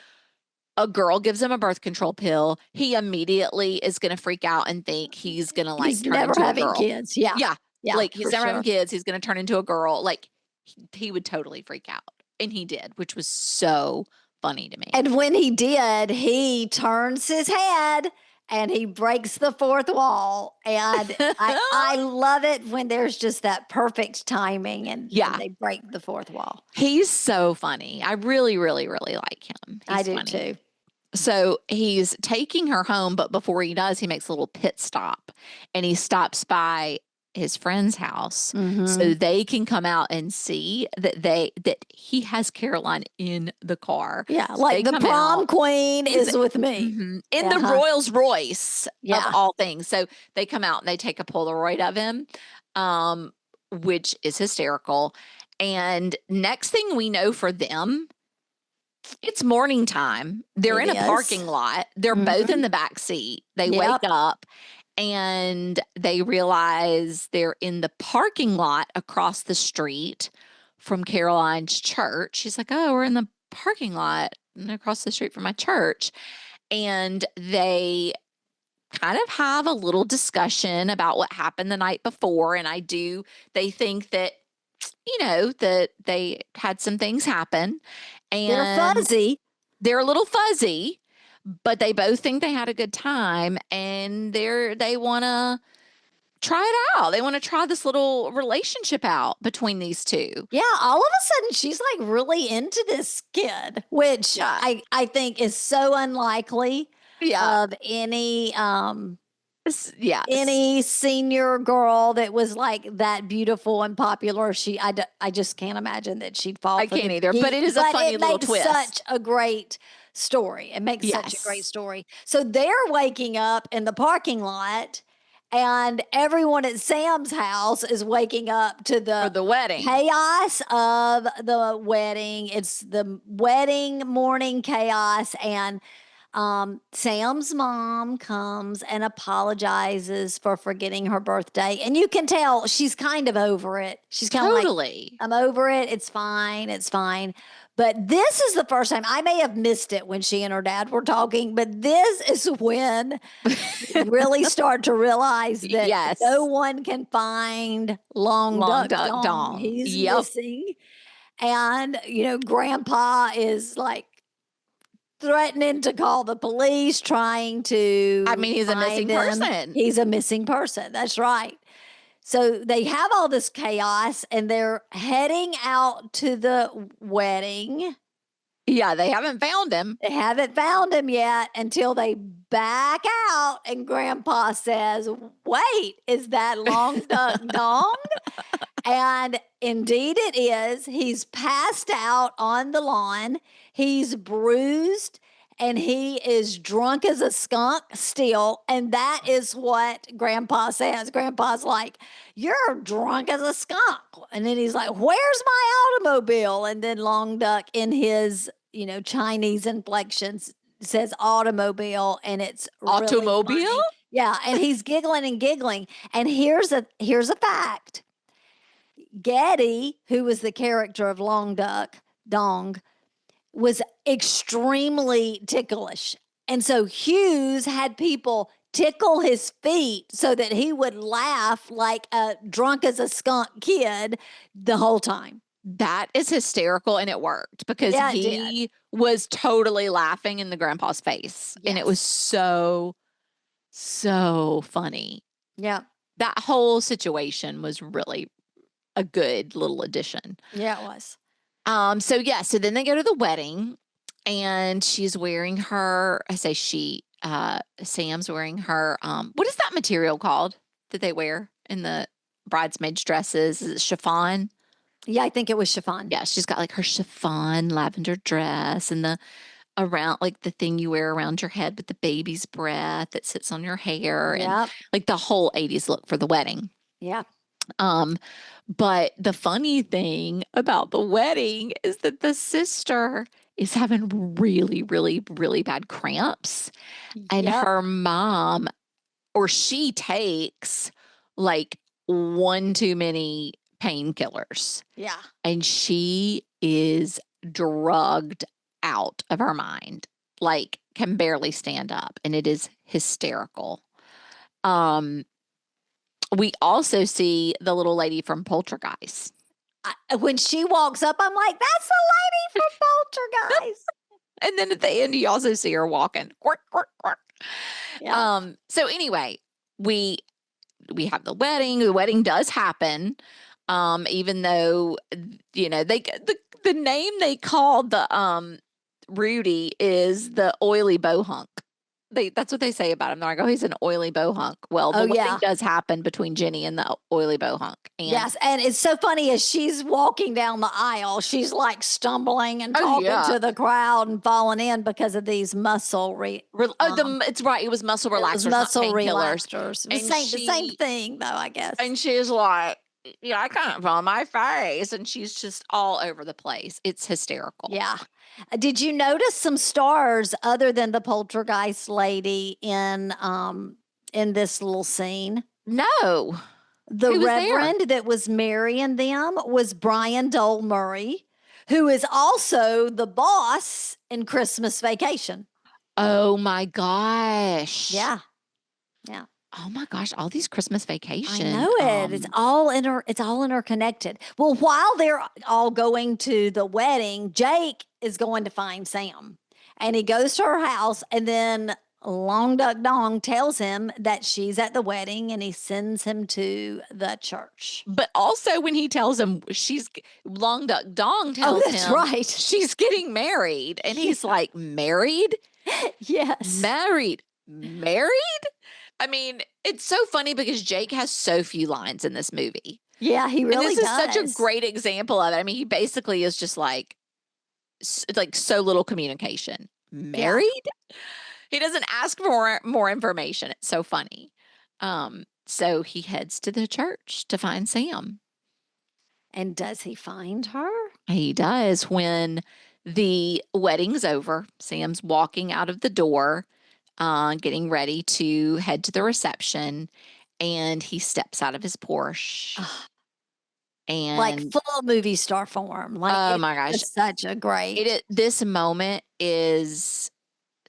a girl gives him a birth control pill, he immediately is going to freak out and think he's going to he's turn never into having a girl. Kids. Yeah. He's never having kids. He's going to turn into a girl. He would totally freak out. And he did, which was so funny to me. And when he did, he turns his head and he breaks the fourth wall. And I love it when there's just that perfect timing and they break the fourth wall. He's so funny. I really, really, really like him. I do too. So he's taking her home, but before he does, he makes a little pit stop and he stops by his friend's house so they can come out and see that he has Caroline in the car. Yeah, like the prom queen is with me. In the Rolls Royce of all things. So they come out and they take a Polaroid of him, which is hysterical. And next thing we know for them, it's morning time. They're in a parking lot. They're both in the back seat. They wake up and they realize they're in the parking lot across the street from Caroline's church. She's like, oh, we're in the parking lot across the street from my church. And they kind of have a little discussion about what happened the night before. And they think that, that they had some things happen. And they're fuzzy. They're a little fuzzy, but they both think they had a good time and they want to try it out. They want to try this little relationship out between these two. Yeah, all of a sudden she's like really into this kid, which Yeah. I think is so unlikely Yeah. of any Yes. any senior girl that was like that beautiful and popular. I just can't imagine that she'd fall I for can't the either, but it is a funny it little makes twist. such a great story. It makes such a great Yes. story. So they're waking up in the parking lot, and everyone at Sam's house is waking up to For the wedding. chaos of the wedding. It's the wedding morning chaos, and Sam's mom comes and apologizes for forgetting her birthday. And you can tell she's kind of over it. She's kind of like, Totally. I'm over it. It's fine. It's fine. But this is the first time I may have missed it when she and her dad were talking, but this is when you really start to realize that Yes. no one can find Long Duck Dong. He's missing. And, Grandpa is like threatening to call the police, trying to I mean, he's a missing find them. person. He's a missing person. That's right. So they have all this chaos and they're heading out to the wedding. Yeah, they haven't found him. They haven't found him yet until they back out and Grandpa says, "Wait, is that Long Duck Dong?" And indeed it is. He's passed out on the lawn. He's bruised and he is drunk as a skunk still. And that is what Grandpa says. Grandpa's like, "You're drunk as a skunk." And then he's like, "Where's my automobile?" And then Long Duck in his, Chinese inflections says automobile, and it's really Automobile? funny. Yeah. And he's giggling and giggling. And here's a fact. Getty, who was the character of Long Duck Dong, was extremely ticklish. And so Hughes had people tickle his feet so that he would laugh like a drunk as a skunk kid the whole time. That is hysterical, and it worked because he was totally laughing in the grandpa's face. Yes. And it was so, so funny. Yeah. That whole situation was really a good little addition. Yeah, it was. So then they go to the wedding and she's wearing her, Sam's wearing her, what is that material called that they wear in the bridesmaids dresses? Is it chiffon? Yeah, I think it was chiffon. Yeah, she's got like her chiffon lavender dress and around like the thing you wear around your head with the baby's breath that sits on your hair. Yep. And like the whole 80s look for the wedding. Yeah. But the funny thing about the wedding is that the sister is having really, really, really bad cramps. And her mom, or she takes like one too many painkillers. Yeah. And she is drugged out of her mind, like can barely stand up. And it is hysterical. We also see the little lady from Poltergeist. When she walks up, I'm like, "That's the lady from Poltergeist." And then at the end, you also see her walking. Quirk, quirk, quirk. Yeah. So anyway, we have the wedding. The wedding does happen, even though the name they called the Rudy is the oily bohunk. That's what they say about him. They're like, "Oh, he's an oily bohunk." Well, the wedding does happen between Jenny and the oily bohunk. And yes, and it's so funny as she's walking down the aisle, she's like stumbling and talking to the crowd and falling in because of these muscle it's right. It was muscle relaxers, muscle relaxers. The same thing, though, I guess. And she's like, "Yeah, I can't feel my face," and she's just all over the place. It's hysterical. Yeah. Did you notice some stars other than the Poltergeist lady in this little scene? No. The Reverend that was marrying them was Brian Dole Murray, who is also the boss in Christmas Vacation. Oh my gosh. Yeah. Yeah. Oh my gosh, all these Christmas Vacations. I know it. It's all interconnected. Well, while they're all going to the wedding, Jake is going to find Sam. And he goes to her house, and then Long Duck Dong tells him that she's at the wedding and he sends him to the church. But also when he tells him Long Duck Dong tells that's him right. she's getting married. And he's like, married? Yes. Married? I mean, it's so funny because Jake has so few lines in this movie. Yeah, he really does. This is such a great example of it. I mean, he basically is just like so little communication. Married? Yeah. He doesn't ask for more information. It's so funny. So he heads to the church to find Sam. And does he find her? He does. When the wedding's over, Sam's walking out of the door, getting ready to head to the reception, and he steps out of his Porsche. And like full movie star form. Like, oh my gosh, such a great. This moment is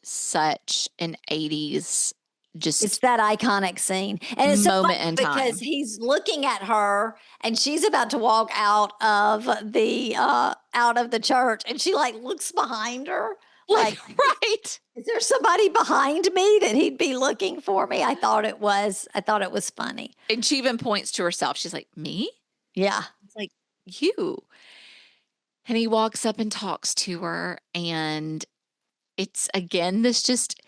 such an 80s it's that iconic scene, and it's moment so funny in because time. he's looking at her and she's about to walk out of the church, and she like looks behind her like right, is there somebody behind me that he'd be looking for me? I thought it was funny. And she even points to herself. She's like, me? Yeah. It's like, you. And he walks up and talks to her, and it's again this just,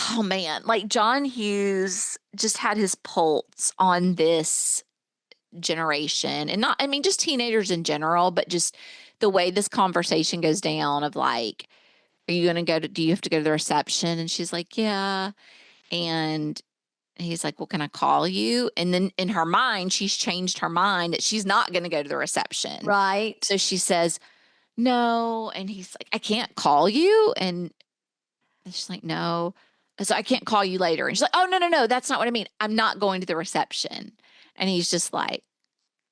oh man, like John Hughes just had his pulse on this generation, and not, I mean, just teenagers in general, but just the way this conversation goes down of like, do you have to go to the reception? And she's like, yeah. And he's like, well, can I call you? And then in her mind, she's changed her mind that she's not going to go to the reception. Right. So she says, no. And he's like, I can't call you. And she's like, no. So I can't call you later. And she's like, oh, no. That's not what I mean. I'm not going to the reception. And he's just like,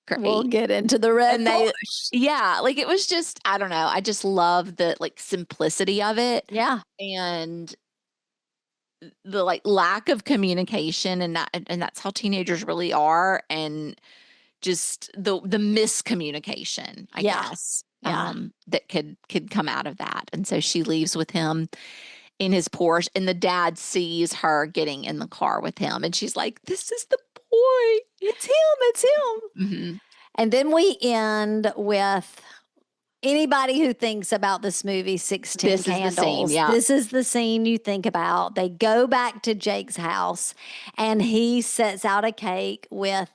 great. We'll get into the red Porsche. Yeah, like it was just, I don't know. I just love the like simplicity of it. Yeah. And the like lack of communication, and that's how teenagers really are. And just the miscommunication, I guess. Yeah. That could come out of that. And so she leaves with him in his Porsche, and the dad sees her getting in the car with him, and she's like, this is the boy. It's him. Mm-hmm. And then we end with anybody who thinks about this movie, 16 this Candles. Is the scene, yeah. This is the scene you think about. They go back to Jake's house, and he sets out a cake with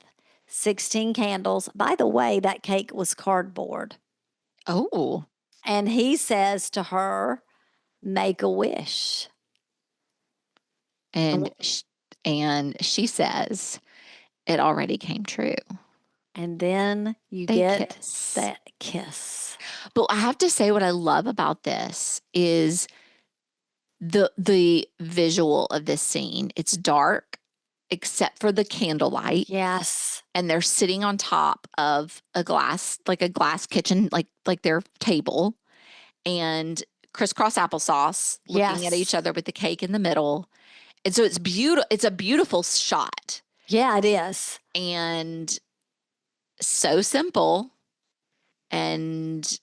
16 candles. By the way, that cake was cardboard. Oh. And he says to her, make a wish. And she says, it already came true. And then you get that kiss. But I have to say, what I love about this is the visual of this scene. It's dark, except for the candlelight. Yes. And they're sitting on top of a glass kitchen, like their table, and crisscross applesauce, looking at each other with the cake in the middle. And so it's beautiful. It's a beautiful shot. Yeah, it is. And so simple. And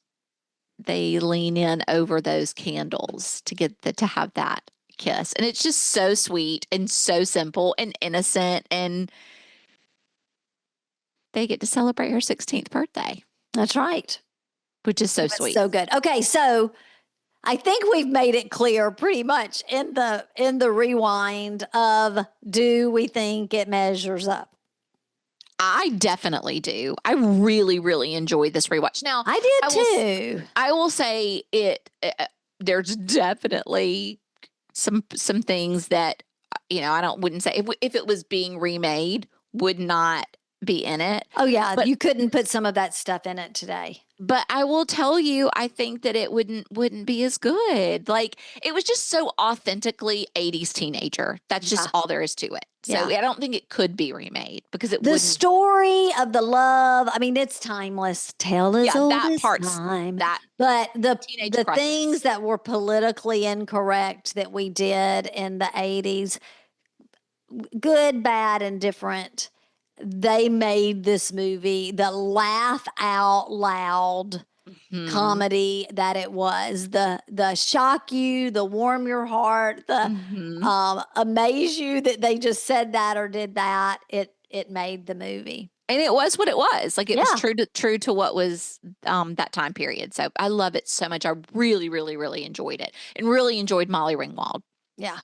they lean in over those candles to get to have that kiss. And it's just so sweet and so simple and innocent. And they get to celebrate her 16th birthday. That's right. Which is so sweet. So good. Okay, so I think we've made it clear pretty much in the rewind of, do we think it measures up? I definitely do. I really, really enjoyed this rewatch. Now, I did too. I will say there's definitely some things that, I wouldn't say if it was being remade, would not be in it. Oh yeah, but you couldn't put some of that stuff in it today. But I will tell you, I think that it wouldn't be as good. Like, it was just so authentically 80s teenager. That's just all there is to it. So I don't think it could be remade because the story of the love. I mean, it's timeless. Tale as old as time. But the things that were politically incorrect that we did in the 80s, good, bad, and different. They made this movie the laugh out loud comedy that it was. The shock you, the warm your heart, the amaze you that they just said that or did that. It made the movie. And it was what it was. Like, it was true to what was that time period. So I love it so much. I really, really, really enjoyed it, and really enjoyed Molly Ringwald. Yeah.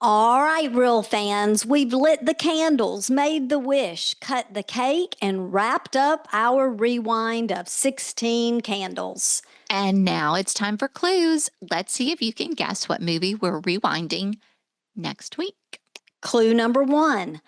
All right, real fans, we've lit the candles, made the wish, cut the cake, and wrapped up our rewind of 16 candles. And now it's time for clues. Let's see if you can guess what movie we're rewinding next week. Clue number 1.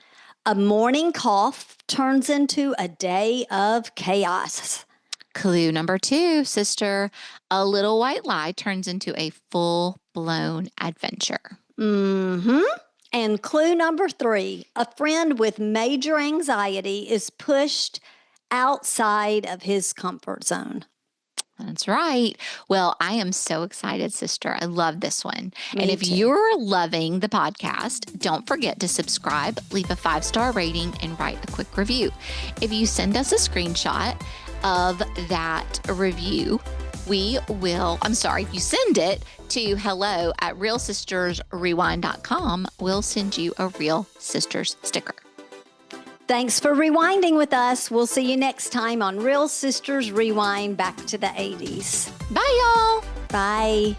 A morning cough turns into a day of chaos. Clue number 2, sister. A little white lie turns into a full-blown adventure. And clue number 3. A friend with major anxiety is pushed outside of his comfort zone. That's right. Well, I am so excited, sister. I love this one. Me and if too. you're loving the podcast, don't forget to subscribe, leave a 5-star rating, and write a quick review. If you send us a screenshot of that review, if you send it to hello@realsistersrewind.com, we'll send you a Real Sisters sticker. Thanks for rewinding with us. We'll see you next time on Real Sisters Rewind Back to the 80s. Bye, y'all. Bye.